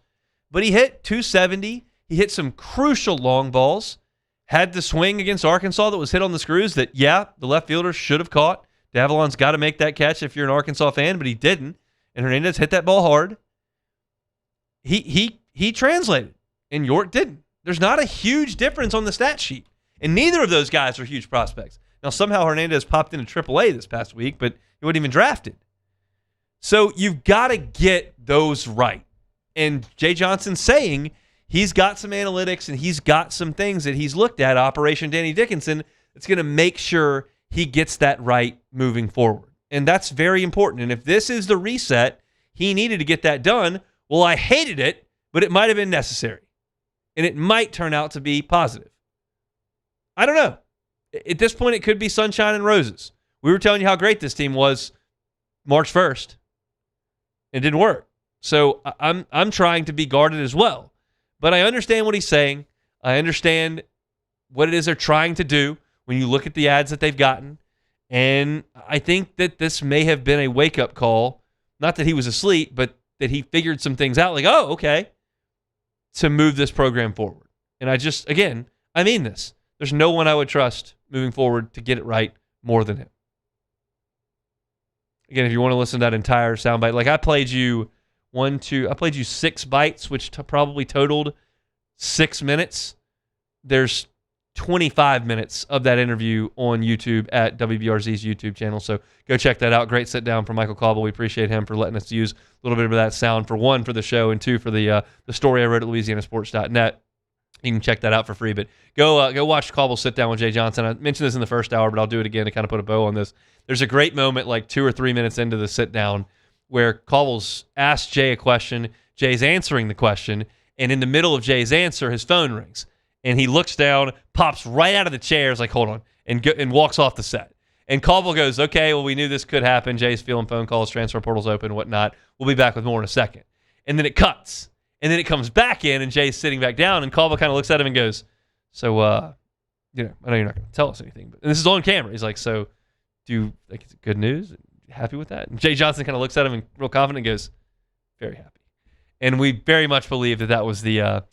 but he hit 270. He hit some crucial long balls, had the swing against Arkansas that was hit on the screws that, the left fielder should have caught. Davalon's got to make that catch if you're an Arkansas fan, but he didn't. And Hernandez hit that ball hard. He translated, and York didn't. There's not a huge difference on the stat sheet, and neither of those guys are huge prospects. Now, somehow Hernandez popped into AAA this past week, but he wasn't even drafted. So you've got to get those right. And Jay Johnson's saying he's got some analytics and he's got some things that he's looked at, Operation Danny Dickinson, that's going to make sure he gets that right moving forward. And that's very important. And if this is the reset, he needed to get that done. Well, I hated it, but it might have been necessary. And it might turn out to be positive. I don't know. At this point, it could be sunshine and roses. We were telling you how great this team was March 1st. It didn't work. So I'm trying to be guarded as well. But I understand what he's saying. I understand what it is they're trying to do when you look at the ads that they've gotten. And I think that this may have been a wake-up call. Not that he was asleep, but that he figured some things out. Like, oh, okay. To move this program forward. And I mean this. There's no one I would trust moving forward to get it right more than him. Again, if you want to listen to that entire soundbite, like I played you 6 bites, which probably totaled 6 minutes. There's 25 minutes of that interview on YouTube at WBRZ's YouTube channel. So go check that out. Great sit down from Michael Cauble. We appreciate him for letting us use a little bit of that sound, for one, for the show, and two, for the story I wrote at LouisianaSports.net. You can check that out for free. But go watch Cauble sit down with Jay Johnson. I mentioned this in the first hour, but I'll do it again to kind of put a bow on this. There's a great moment like 2 or 3 minutes into the sit down where Cauble's asked Jay a question. Jay's answering the question. And in the middle of Jay's answer, his phone rings. And he looks down, pops right out of the chair, is like, hold on, and walks off the set. And Cauble goes, okay, well, we knew this could happen. Jay's fielding phone calls, transfer portal's open, whatnot. We'll be back with more in a second. And then it cuts. And then it comes back in, and Jay's sitting back down, and Cauble kind of looks at him and goes, so, I know you're not going to tell us anything, but and this is on camera. He's like, so, do you think it's good news? Happy with that? And Jay Johnson kind of looks at him and real confident and goes, very happy. And we very much believe that was the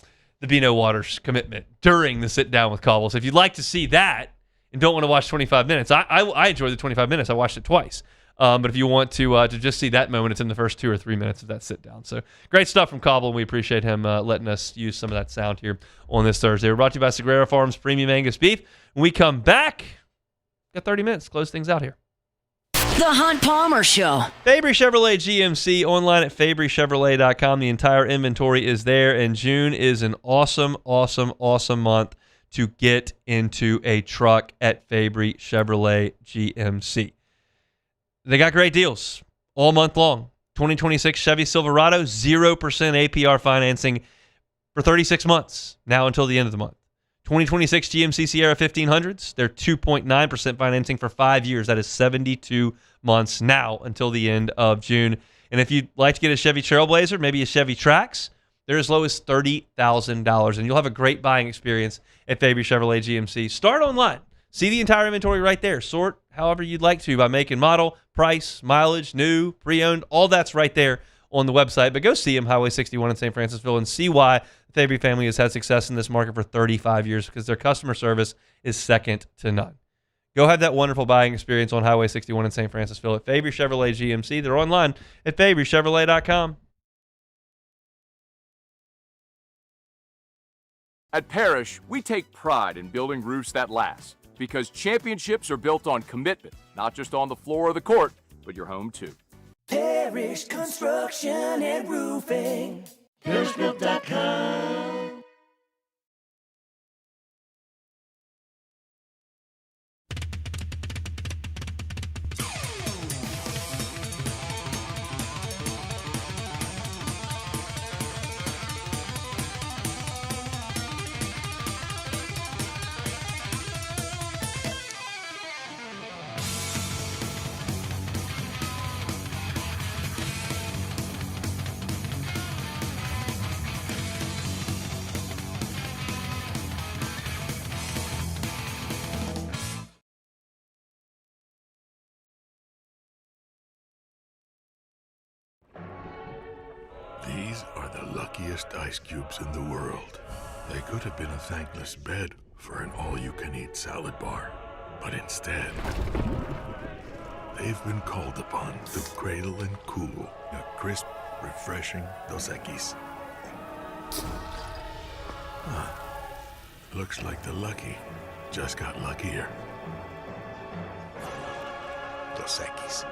Bino Waters commitment during the sit down with Cauble. So if you'd like to see that and don't want to watch 25 minutes, I enjoyed the 25 minutes. I watched it twice. But if you want to just see that moment, it's in the first 2 or 3 minutes of that sit down. So great stuff from Cobble, and we appreciate him letting us use some of that sound here on this Thursday. We're brought to you by Sagrera Farms Premium Angus Beef. When we come back, got 30 minutes, close things out here.
The Hunt Palmer Show.
Fabry Chevrolet GMC, online at FabryChevrolet.com. The entire inventory is there, and June is an awesome, awesome, awesome month to get into a truck at Fabry Chevrolet GMC. They got great deals all month long. 2026 Chevy Silverado, 0% APR financing for 36 months, now until the end of the month. 2026 GMC Sierra 1500s, they're 2.9% financing for 5 years. That is 72 months now until the end of June. And if you'd like to get a Chevy Trailblazer, maybe a Chevy Trax, they're as low as $30,000. And you'll have a great buying experience at Fabry Chevrolet GMC. Start online. See the entire inventory right there. Sort however you'd like to by make and model, price, mileage, new, pre-owned. All that's right there on the website. But go see them, Highway 61 in St. Francisville, and see why the Fabry family has had success in this market for 35 years, because their customer service is second to none. Go have that wonderful buying experience on Highway 61 in St. Francisville at Fabry Chevrolet GMC. They're online at FabryChevrolet.com.
At Parrish, we take pride in building roofs that last, because championships are built on commitment, not just on the floor or the court, but your home too.
Parrish Construction and Roofing. ParrishBuilt.com.
These are the luckiest ice cubes in the world. They could have been a thankless bed for an all-you-can-eat salad bar. But instead, they've been called upon to cradle and cool a crisp, refreshing Dos Equis. Looks like the lucky just got luckier. Dos Equis.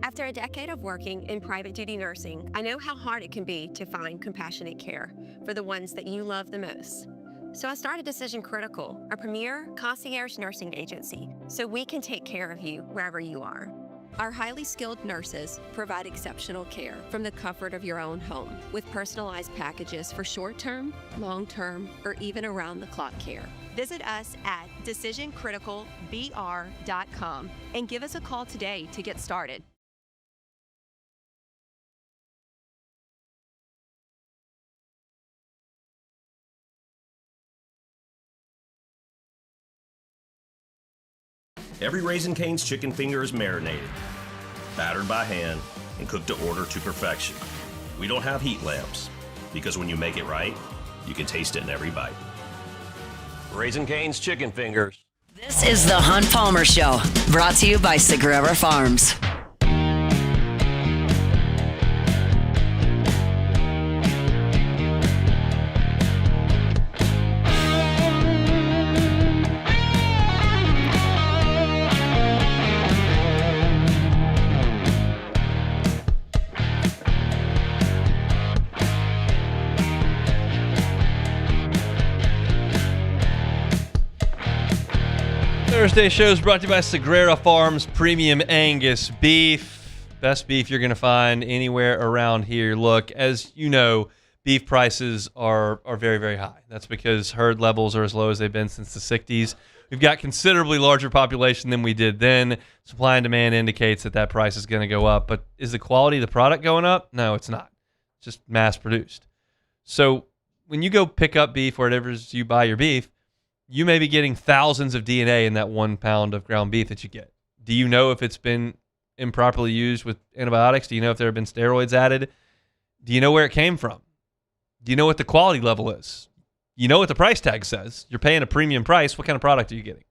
After a decade of working in private duty nursing, I know how hard it can be to find compassionate care for the ones that you love the most. So I started Decision Critical, a premier concierge nursing agency, so we can take care of you wherever you are. Our highly skilled nurses provide exceptional care from the comfort of your own home with personalized packages for short-term, long-term, or even around-the-clock care. Visit us at decisioncriticalbr.com and give us a call today to get started.
Every Raising Cane's chicken finger is marinated, battered by hand, and cooked to order to perfection. We don't have heat lamps, because when you make it right, you can taste it in every bite. Raising Cane's chicken fingers.
This is the Hunt Palmer Show, brought to you by Sagrera Farms.
Thursday show is brought to you by Sagrera Farms Premium Angus Beef. Best beef you're going to find anywhere around here. Look, as you know, beef prices are very, very high. That's because herd levels are as low as they've been since the 60s. We've got considerably larger population than we did then. Supply and demand indicates that price is going to go up. But is the quality of the product going up? No, it's not. It's just mass produced. So when you go pick up beef, wherever you buy your beef, you may be getting thousands of DNA in that 1 pound of ground beef that you get. Do you know if it's been improperly used with antibiotics? Do you know if there have been steroids added? Do you know where it came from? Do you know what the quality level is? You know what the price tag says. You're paying a premium price. What kind of product are you getting?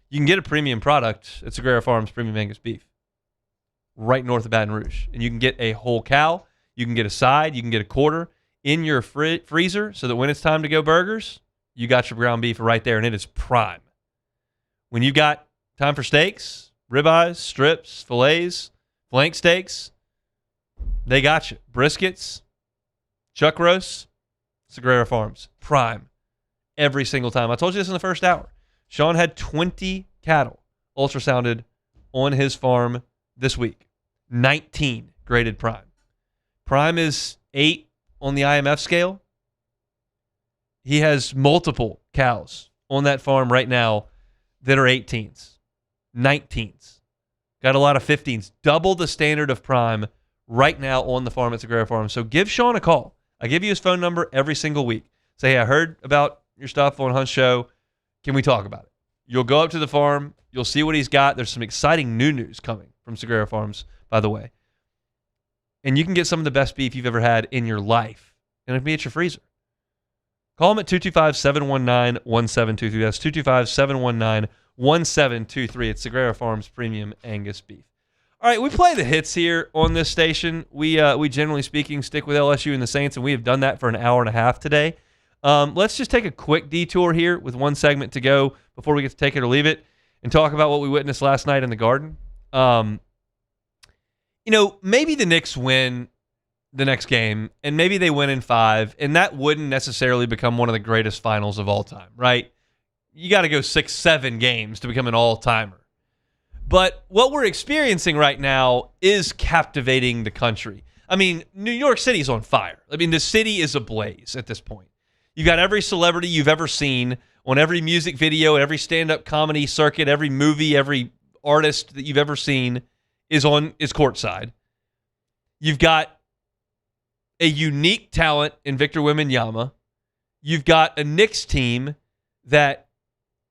You can get a premium product at Sagrera Farms Premium Angus Beef right north of Baton Rouge. And you can get a whole cow. You can get a side. You can get a quarter in your freezer so that when it's time to go burgers, you got your ground beef right there, and it is prime. When you got time for steaks, ribeyes, strips, fillets, flank steaks, they got you. Briskets, chuck roasts, Sagrera Farms, prime, every single time. I told you this in the first hour. Sean had 20 cattle ultrasounded on his farm this week. 19 graded prime. Prime is 8 on the IMF scale. He has multiple cows on that farm right now that are 18s, 19s. Got a lot of 15s. Double the standard of prime right now on the farm at Sagrera Farm. So give Sean a call. I give you his phone number every single week. Say, hey, I heard about your stuff on Hunt's show. Can we talk about it? You'll go up to the farm. You'll see what he's got. There's some exciting new news coming from Sagrera Farms, by the way. And you can get some of the best beef you've ever had in your life. And it'll be at your freezer. Call him at 225-719-1723. That's 225-719-1723. It's Sagrera Farms Premium Angus Beef. All right, we play the hits here on this station. We generally speaking stick with LSU and the Saints, and we have done that for an hour and a half today. Let's just take a quick detour here with one segment to go before we get to take it or leave it and talk about what we witnessed last night in the Garden. Maybe the Knicks win the next game, and maybe they win in 5, and that wouldn't necessarily become one of the greatest finals of all time, right? You got to go 6-7 games to become an all-timer. But what we're experiencing right now is captivating the country. I mean, New York City's on fire. I mean, the city is ablaze at this point. You got every celebrity you've ever seen on every music video, every stand-up comedy circuit, every movie, every artist that you've ever seen is courtside. You've got a unique talent in Victor Wembanyama. You've got a Knicks team that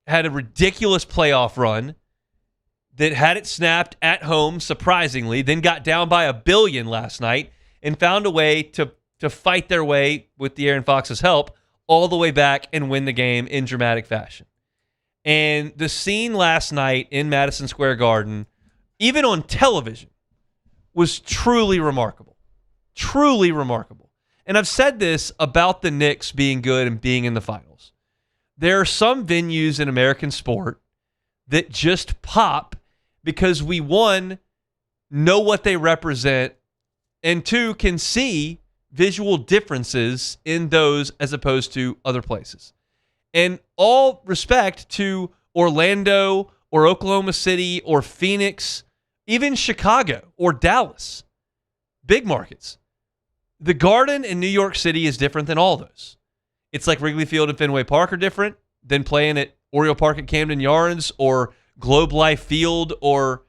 had a ridiculous playoff run, that had it snapped at home, surprisingly, then got down by $1 billion last night and found a way to fight their way, with De'Aaron Fox's help, all the way back and win the game in dramatic fashion. And the scene last night in Madison Square Garden, even on television, was truly remarkable. Truly remarkable. And I've said this about the Knicks being good and being in the finals. There are some venues in American sport that just pop because we, one, know what they represent, and two, can see visual differences in those as opposed to other places. And all respect to Orlando or Oklahoma City or Phoenix, even Chicago or Dallas, big markets. The Garden in New York City is different than all those. It's like Wrigley Field and Fenway Park are different than playing at Oriole Park at Camden Yards or Globe Life Field or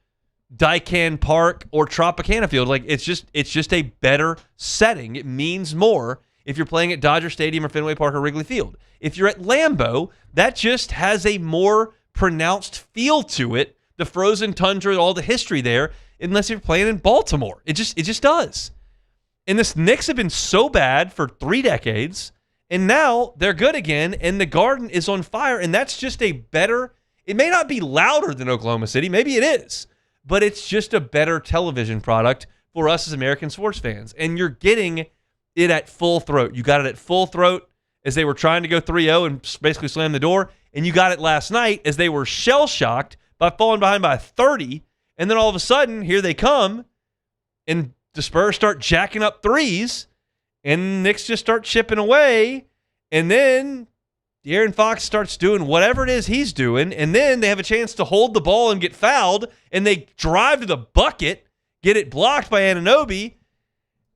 Daikin Park or Tropicana Field. Like, it's just a better setting. It means more if you're playing at Dodger Stadium or Fenway Park or Wrigley Field. If you're at Lambeau, that just has a more pronounced feel to it. The frozen tundra, all the history there, unless you're playing in Baltimore. It just does. And the Knicks have been so bad for 3 decades, and now they're good again, and the Garden is on fire, and that's just a better. It may not be louder than Oklahoma City. Maybe it is. But it's just a better television product for us as American sports fans. And you're getting it at full throat. You got it at full throat as they were trying to go 3-0 and basically slam the door. And you got it last night as they were shell-shocked by falling behind by 30. And then all of a sudden, here they come. And the Spurs start jacking up threes. And the Knicks just start chipping away. And then De'Aaron Fox starts doing whatever it is he's doing, and then they have a chance to hold the ball and get fouled, and they drive to the bucket, get it blocked by Anunoby,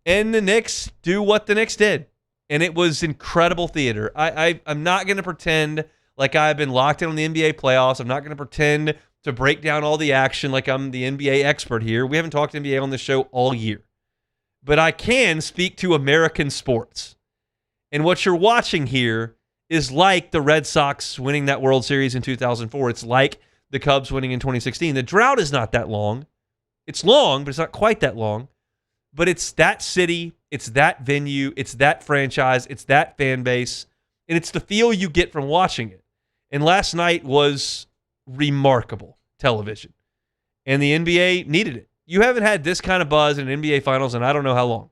and the Knicks do what the Knicks did. and it was incredible theater. I'm not going to pretend like I've been locked in on the NBA playoffs. I'm not going to pretend to break down all the action like I'm the NBA expert here. We haven't talked NBA on this show all year. But I can speak to American sports. And what you're watching here is like the Red Sox winning that World Series in 2004. It's like the Cubs winning in 2016. The drought is not that long. It's long, but it's not quite that long. But it's that city, it's that venue, it's that franchise, it's that fan base, and it's the feel you get from watching it. And last night was remarkable television. And the NBA needed it. You haven't had this kind of buzz in an NBA Finals in I don't know how long.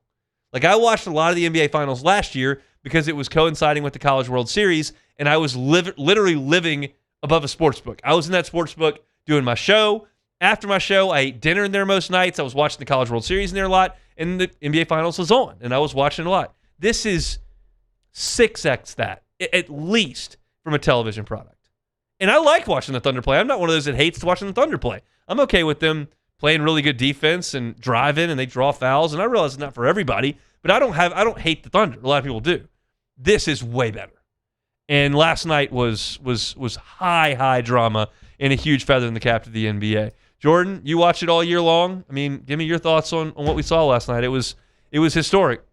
Like, I watched a lot of the NBA Finals last year because it was coinciding with the College World Series, and I was literally living above a sports book. I was in that sports book doing my show. After my show, I ate dinner in there most nights. I was watching the College World Series in there a lot, and the NBA Finals was on, and I was watching a lot. This is 6x that, at least, from a television product. And I like watching the Thunder play. I'm not one of those that hates watching the Thunder play. I'm okay with them playing really good defense and driving, and they draw fouls, and I realize it's not for everybody, but I don't hate the Thunder. A lot of people do. This is way better. And last night was high drama and a huge feather in the cap to the NBA. Jordan, you watched it all year long. I mean, give me your thoughts on what we saw last night. It was historic.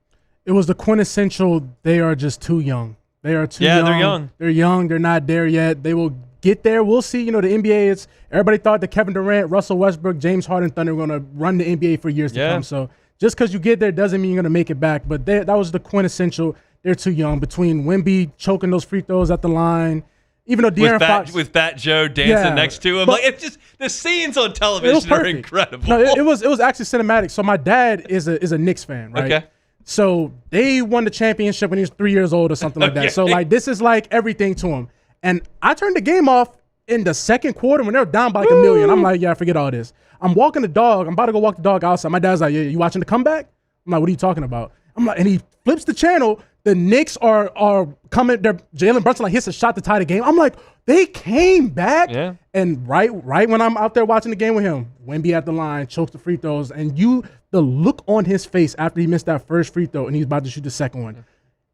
It was the quintessential, they are just too young. They are too young.
Yeah, they're young.
They're young. They're not there yet. They will get there. We'll see. The NBA, everybody thought that Kevin Durant, Russell Westbrook, James Harden, Thunder were going to run the NBA for years to come. So just because you get there doesn't mean you're going to make it back. But that was the quintessential. They're too young. Between Wemby choking those free throws at the line, even though De'Aaron Fox
with Fat Joe dancing next to him, it's just the scenes on television are incredible.
No, it was actually cinematic. So my dad is a Knicks fan, right?
Okay.
So they won the championship when he was 3 years old or something like that. So this is like everything to him. And I turned the game off in the second quarter when they were down by like 1 million. I'm like, yeah, forget all this. I'm walking the dog. I'm about to go walk the dog outside. My dad's like, yeah, you watching the comeback? I'm like, what are you talking about? I'm like, and he flips the channel. The Knicks are coming. Jalen Brunson hits a shot to tie the game. I'm like, they came back.
Yeah.
And right when I'm out there watching the game with him, Wemby at the line, chokes the free throws, and the look on his face after he missed that first free throw and he's about to shoot the second one,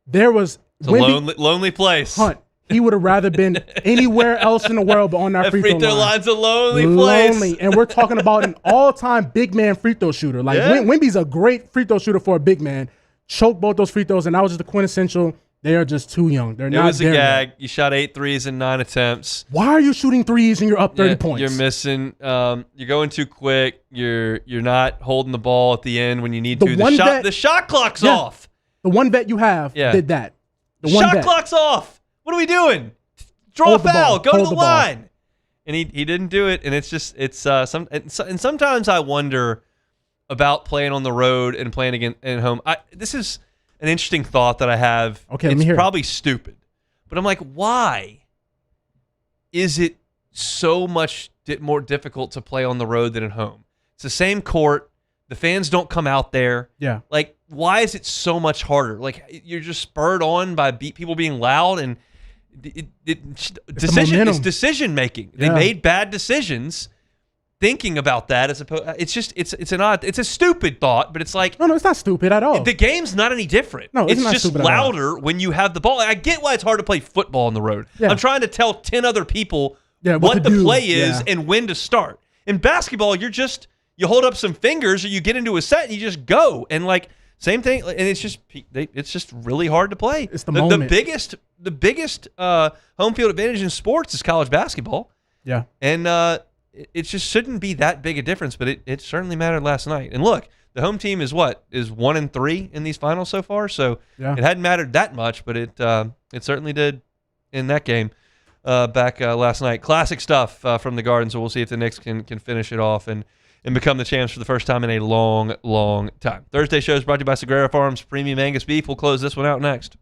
there was
it's a lonely place.
Hunt. He would have rather been anywhere else in the world but on that free throw line.
Line's a lonely place.
And we're talking about an all-time big man free throw shooter. Like Wemby's a great free throw shooter for a big man. Choked both those free throws, and that was just the quintessential. They are just too young. They're not there.
It was a gag.
Yet.
You shot 8 threes in 9 attempts.
Why are you shooting threes and you're up 30 points?
You're missing. You're going too quick. You're not holding the ball at the end when you need to. The shot clock's off.
The one bet you have did that. The one
shot clock's off. What are we doing? Draw a foul. Go to the line. And he didn't do it. And and sometimes I wonder about playing on the road and playing again at home. This is an interesting thought that I have.
Okay,
it's probably stupid, but I'm like, why is it so much more difficult to play on the road than at home? It's the same court. The fans don't come out there.
Yeah.
Like, why is it so much harder? Like, you're just spurred on by people being loud, and decision making. They made bad decisions. Thinking about that as opposed, it's a stupid thought, but it's like
no, it's not stupid at all.
The game's not any different.
No,
it's
not
just louder when you have the ball. I get why it's hard to play football on the road.
Yeah.
I'm trying to tell 10 other people what the play is and when to start. In basketball, you hold up some fingers or you get into a set and you just go and same thing. And it's just really hard to play.
It's the moment.
The biggest home field advantage in sports is college basketball.
Yeah,
and it just shouldn't be that big a difference, but it certainly mattered last night. And look, the home team is 1-3 in these finals so far, so it hadn't mattered that much, but it certainly did in that game back last night. Classic stuff from the Garden, so we'll see if the Knicks can finish it off and become the champs for the first time in a long, long time. Thursday show is brought to you by Sagrera Farms Premium Angus Beef. We'll close this one out next.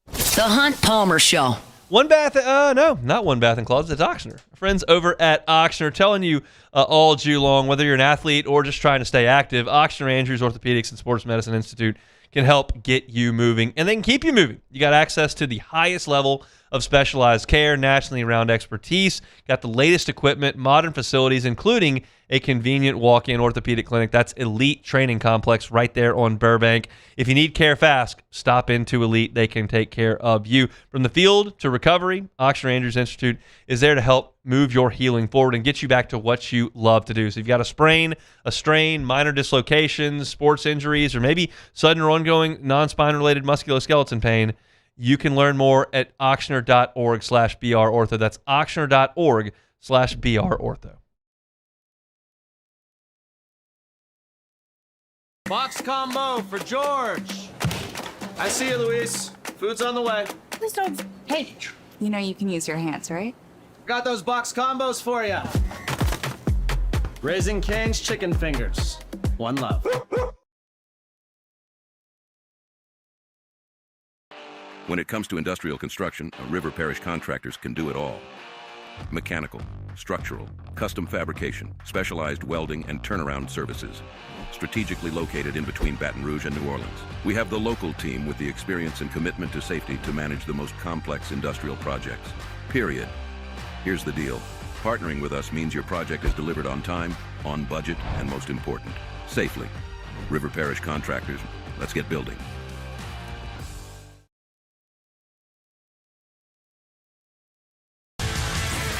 The Hunt Palmer Show.
Not One Bath and Closet. It's Ochsner. Friends over at Ochsner telling you all June long, whether you're an athlete or just trying to stay active, Ochsner Andrews Orthopedics and Sports Medicine Institute can help get you moving, and they can keep you moving. You got access to the highest level of specialized care, nationally renowned expertise. Got the latest equipment, modern facilities, including a convenient walk-in orthopedic clinic. That's Elite Training Complex right there on Burbank. If you need care fast, stop into Elite. They can take care of you. From the field to recovery, Ochsner Andrews Institute is there to help move your healing forward and get you back to what you love to do. So if you've got a sprain, a strain, minor dislocations, sports injuries, or maybe sudden or ongoing non-spine related musculoskeletal pain, you can learn more at ochsner.org/brortho. That's ochsner.org/brortho.
Box combo for George. I see you, Luis. Food's on the way.
Please don't. Hey, you know you can use your hands, right?
Got those box combos for you. Raising Cane's chicken fingers. One love.
When it comes to industrial construction, River Parish Contractors can do it all. Mechanical, structural, custom fabrication, specialized welding, and turnaround services. Strategically located in between Baton Rouge and New Orleans, we have the local team with the experience and commitment to safety to manage the most complex industrial projects. Period. Here's the deal. Partnering with us means your project is delivered on time, on budget, and most important, safely. River Parish Contractors, let's get building.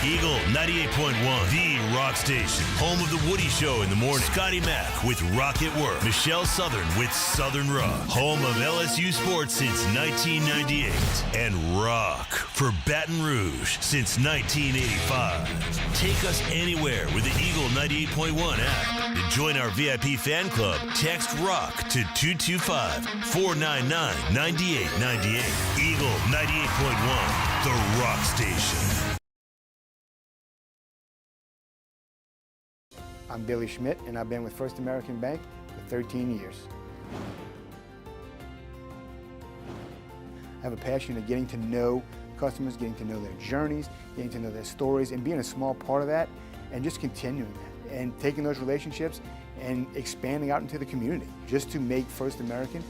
Eagle 98.1, the rock station. Home of the Woody Show in the morning. Scotty Mack with Rock at Work. Michelle Southern with Southern Rock. Home of LSU sports since 1998. And rock for Baton Rouge since 1985. Take us anywhere with the Eagle 98.1 app. To join our VIP fan club, text ROCK to 225-499-9898. Eagle 98.1, the rock station.
I'm Billy Schmidt, and I've been with First American Bank for 13 years. I have a passion of getting to know customers, getting to know their journeys, getting to know their stories, and being a small part of that, and just continuing that, and taking those relationships and expanding out into the community, just to make First American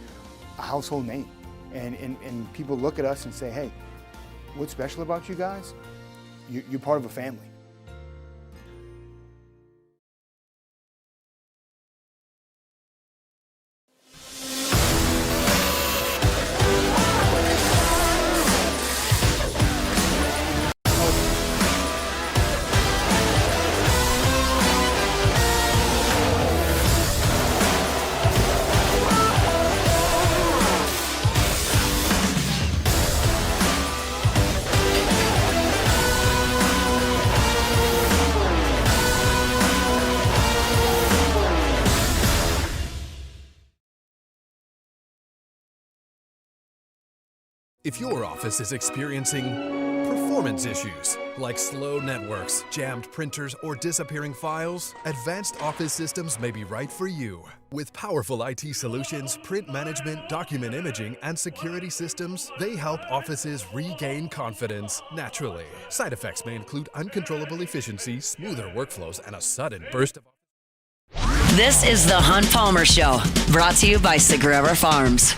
a household name. And people look at us and say, hey, what's special about you guys? You're part of a family.
If your office is experiencing performance issues like slow networks, jammed printers, or disappearing files, Advanced Office Systems may be right for you. With powerful IT solutions, print management, document imaging, and security systems, they help offices regain confidence naturally. Side effects may include uncontrollable efficiency, smoother workflows, and a sudden burst of...
This is the Hunt Palmer Show, brought to you by Sagrera Farms.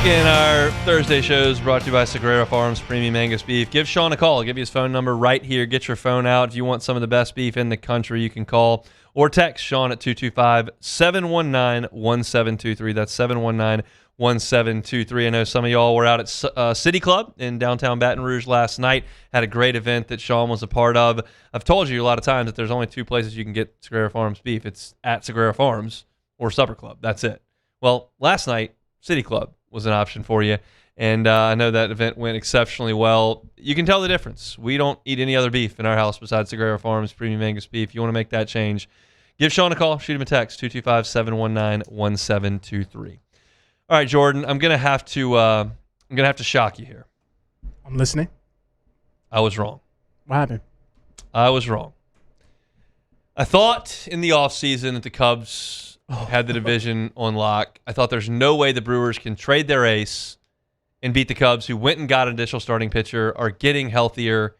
In our Thursday shows brought to you by Sagrera Farms Premium Angus Beef. Give Sean a call. I'll give you his phone number right here. Get your phone out. If you want some of the best beef in the country, you can call or text Sean at 225-719-1723. That's 719-1723. I know some of y'all were out at City Club in downtown Baton Rouge last night. Had a great event that Sean was a part of. I've told you a lot of times that there's only two places you can get Sagrera Farms beef. It's at Sagrera Farms or Supper Club. That's it. Well, last night, City Club was an option for you. And I know that event went exceptionally well. You can tell the difference. We don't eat any other beef in our house besides Sagrera Farms Premium Angus Beef. If you want to make that change, give Sean a call. Shoot him a text, 225-719-1723. All right, Jordan, I'm gonna have to shock you here.
I'm listening.
I was wrong.
What happened?
I was wrong. I thought in the offseason that the Cubs had the division on lock. I thought there's no way the Brewers can trade their ace and beat the Cubs, who went and got an additional starting pitcher, are getting healthier,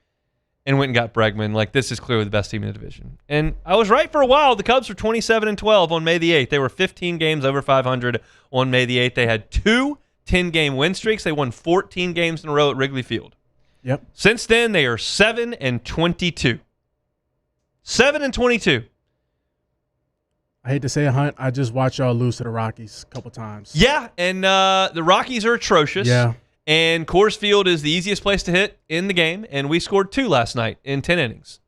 and went and got Bregman. Like, this is clearly the best team in the division. And I was right for a while. The Cubs were 27-12 on May the 8th. They were 15 games over 500 on May the 8th. They had 2 10-game win streaks. They won 14 games in a row at Wrigley Field.
Yep.
Since then, they are 7-22. 7-22.
I hate to say it, Hunt. I just watched y'all lose to the Rockies a couple times.
Yeah, and the Rockies are atrocious.
Yeah.
And Coors Field is the easiest place to hit in the game, and we scored 2 last night in 10 innings.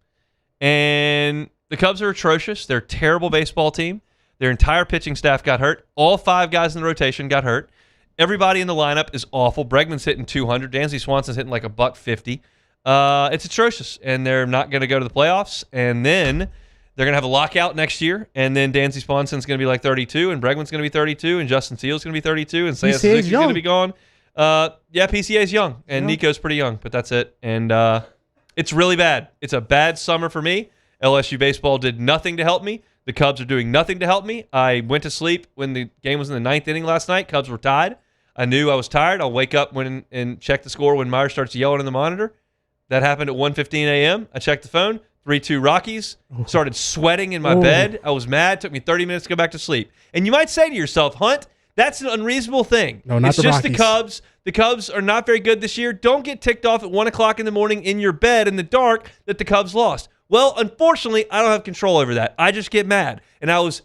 And the Cubs are atrocious. They're a terrible baseball team. Their entire pitching staff got hurt. All 5 guys in the rotation got hurt. Everybody in the lineup is awful. Bregman's hitting 200. Dansby Swanson's hitting like $150. It's atrocious, and they're not going to go to the playoffs. And then they're going to have a lockout next year, and then Dansby Swanson's going to be like 32, and Bregman's going to be 32, and Justin Seal's going to be 32, and Seiya Suzuki's going to be gone. Yeah, PCA's young, and Nico's pretty young, but that's it. And it's really bad. It's a bad summer for me. LSU baseball did nothing to help me. The Cubs are doing nothing to help me. I went to sleep when the game was in the 9th inning last night. Cubs were tied. I knew I was tired. I'll wake up and check the score when Meyer starts yelling in the monitor. That happened at 1:15 a.m. I checked the phone. 3-2 Rockies. Started sweating in my bed. I was mad. Took me 30 minutes to go back to sleep. And you might say to yourself, Hunt, that's an unreasonable thing.
No, not
it's
the
just
Rockies.
the Cubs. The Cubs are not very good this year. Don't get ticked off at 1 o'clock in the morning in your bed in the dark that the Cubs lost. Well, unfortunately, I don't have control over that. I just get mad. And I was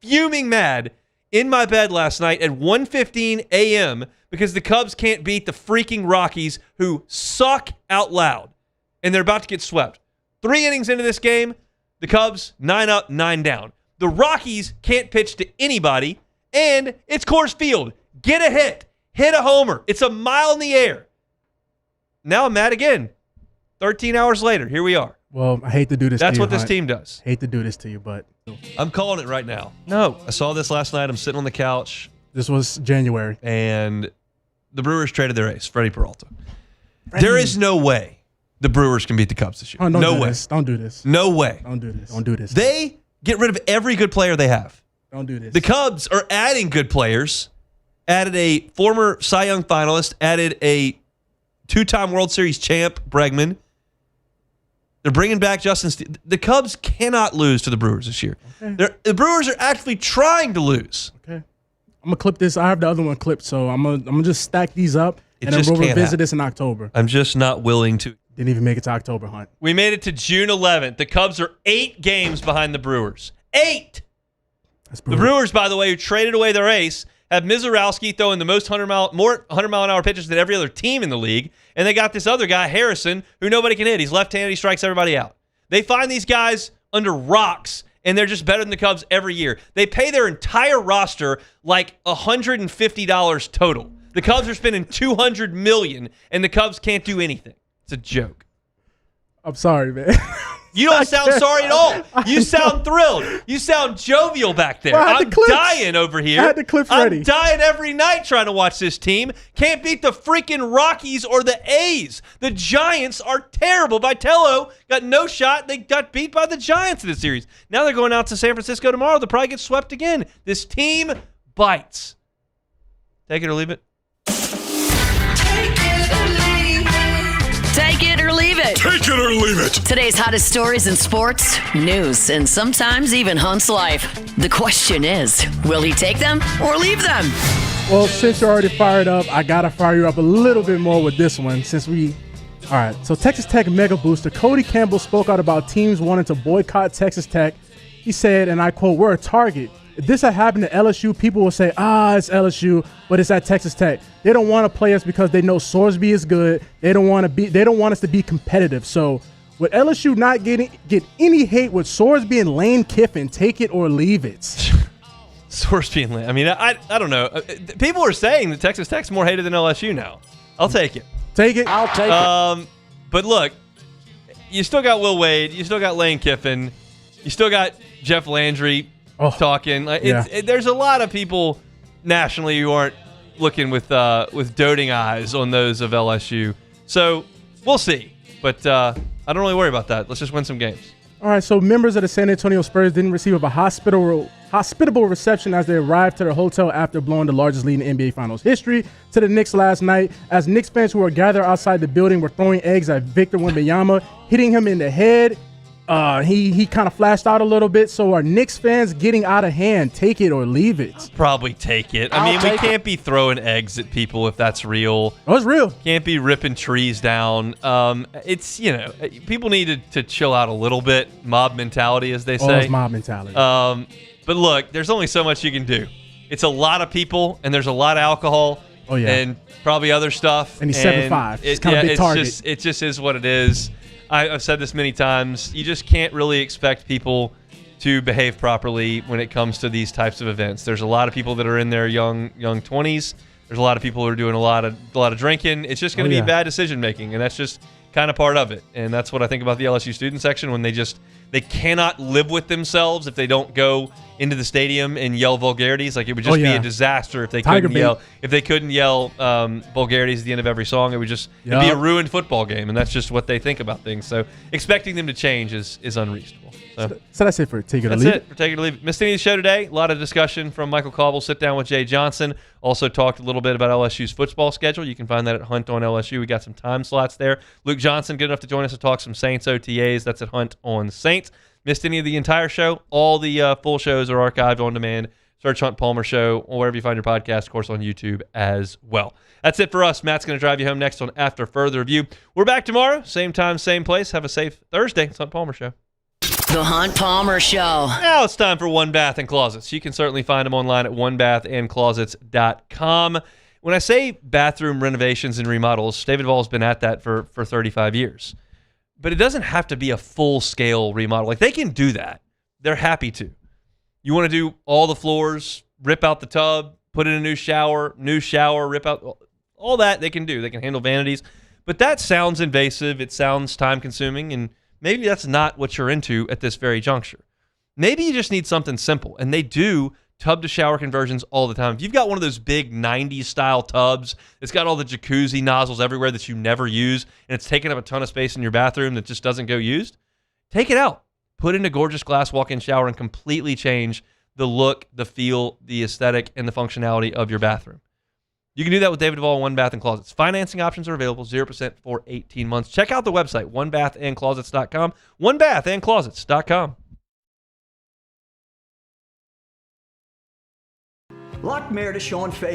fuming mad in my bed last night at 1:15 a.m. because the Cubs can't beat the freaking Rockies, who suck out loud. And they're about to get swept. 3 innings into this game, the Cubs 9 up, 9 down. The Rockies can't pitch to anybody, and it's Coors Field. Get a hit. Hit a homer. It's a mile in the air. Now I'm mad again. 13 hours later, here we are.
Well, I hate to do this
That's
to you,
what this
Hunt.
team does.
Hate to do this to you, but
I'm calling it right now. No, I saw this last night. I'm sitting on the couch.
This was January.
And the Brewers traded their ace, Freddie Peralta. There is no way the Brewers can beat the Cubs this year.
Oh, don't
no
do
way.
This. Don't do this.
No way.
Don't do this. Don't do this.
They get rid of every good player they have.
Don't do this.
The Cubs are adding good players. Added a former Cy Young finalist. Added a 2-time World Series champ, Bregman. They're bringing back Justin Steele. The Cubs cannot lose to the Brewers this year.
Okay.
The Brewers are actually trying to lose.
Okay. I'm going to clip this. I have the other one clipped, so I'm gonna just stack these up, and then we'll revisit this in October.
I'm just not willing to.
Didn't even make it to October, Hunt.
We made it to June 11th. The Cubs are 8 games behind the Brewers. 8! The Brewers, by the way, who traded away their ace, have Mizorowski throwing the most 100-mile-an-hour pitches than every other team in the league. And they got this other guy, Harrison, who nobody can hit. He's left-handed. He strikes everybody out. They find these guys under rocks, and they're just better than the Cubs every year. They pay their entire roster like $150 total. The Cubs are spending $200 million, and the Cubs can't do anything. It's a joke.
I'm sorry, man.
You don't sound sorry at all. You sound thrilled. You sound jovial back there.
Well,
I'm dying over here.
I had the clips ready.
I'm dying every night trying to watch this team. Can't beat the freaking Rockies or the A's. The Giants are terrible. Vitello got no shot. They got beat by the Giants in the series. Now they're going out to San Francisco tomorrow. They'll probably get swept again. This team bites. Take it or leave it.
Take it or leave it.
Take it or leave it.
Today's hottest stories in sports, news, and sometimes even Hunt's life. The question is, will he take them or leave them?
Well, since you're already fired up, I got to fire you up a little bit more with this one. All right, so Texas Tech mega booster Cody Campbell spoke out about teams wanting to boycott Texas Tech. He said, and I quote, "We're a target. If this had happened to LSU, people will say, it's LSU, but it's at Texas Tech. They don't want to play us because they know Sorsby is good. They don't want us to be competitive. So with LSU not get any hate with Sorsby and Lane Kiffin, take it or leave it."
Sorsby and Lane. I mean, I don't know. People are saying that Texas Tech's more hated than LSU now. I'll take it.
Take it.
I'll take it.
But look, you still got Will Wade. You still got Lane Kiffin. You still got Jeff Landry talking. There's a lot of people nationally who aren't looking with doting eyes on those of LSU. So we'll see. But I don't really worry about that. Let's just win some games.
All right, so members of the San Antonio Spurs didn't receive a hospitable reception as they arrived to their hotel after blowing the largest lead in NBA Finals history to the Knicks last night, as Knicks fans who were gathered outside the building were throwing eggs at Victor Wembanyama, hitting him in the head. He kind of flashed out a little bit. So are Knicks fans getting out of hand? Take it or leave it.
Probably take it. I mean, we can't be throwing eggs at people if that's real.
Oh, it's real.
Can't be ripping trees down. It's, people need to chill out a little bit. Mob mentality, as they say.
Oh, it's mob mentality.
But look, there's only so much you can do. It's a lot of people, and there's a lot of alcohol.
Oh, yeah.
And probably other stuff.
And he's 7'5". It's kind of a big target.
It just is what it is. I've said this many times. You just can't really expect people to behave properly when it comes to these types of events. There's a lot of people that are in their young 20s. There's a lot of people who are doing a lot of drinking. It's just going to be bad decision making, and that's just kind of part of it. And that's what I think about the LSU student section, when they cannot live with themselves if they don't go into the stadium and yell vulgarities. Like, it would just be a disaster if they couldn't yell vulgarities at the end of every song. It would just it'd be a ruined football game, and that's just what they think about things. So expecting them to change is unreasonable.
So that's it for Take It or Leave It.
That's it for Take It or Leave It. Missed any of the show today? A lot of discussion from Michael Cauble. Sit down with Jay Johnson. Also talked a little bit about LSU's football schedule. You can find that at Hunt on LSU. We got some time slots there. Luke Johnson, good enough to join us to talk some Saints OTAs. That's at Hunt on Saints. Missed any of the entire show? All the full shows are archived on demand. Search Hunt Palmer Show or wherever you find your podcast, of course, on YouTube as well. That's it for us. Matt's going to drive you home next on After Further Review. We're back tomorrow. Same time, same place. Have a safe Thursday. It's Hunt Palmer Show.
The Hunt Palmer Show.
Now it's time for One Bath and Closets. You can certainly find them online at onebathandclosets.com. When I say bathroom renovations and remodels, David Vall's been at that for 35 years. But it doesn't have to be a full-scale remodel. Like, they can do that. They're happy to. You want to do all the floors, rip out the tub, put in a new shower, rip out all that, they can do. They can handle vanities. But that sounds invasive. It sounds time-consuming, and maybe that's not what you're into at this very juncture. Maybe you just need something simple, and they do tub-to-shower conversions all the time. If you've got one of those big 90s-style tubs that's got all the jacuzzi nozzles everywhere that you never use, and it's taking up a ton of space in your bathroom that just doesn't go used, take it out. Put in a gorgeous glass walk-in shower and completely change the look, the feel, the aesthetic, and the functionality of your bathroom. You can do that with David Duvall, One Bath and Closets. Financing options are available, 0% for 18 months. Check out the website, onebathandclosets.com, onebathandclosets.com.
Lock Meredith showing face.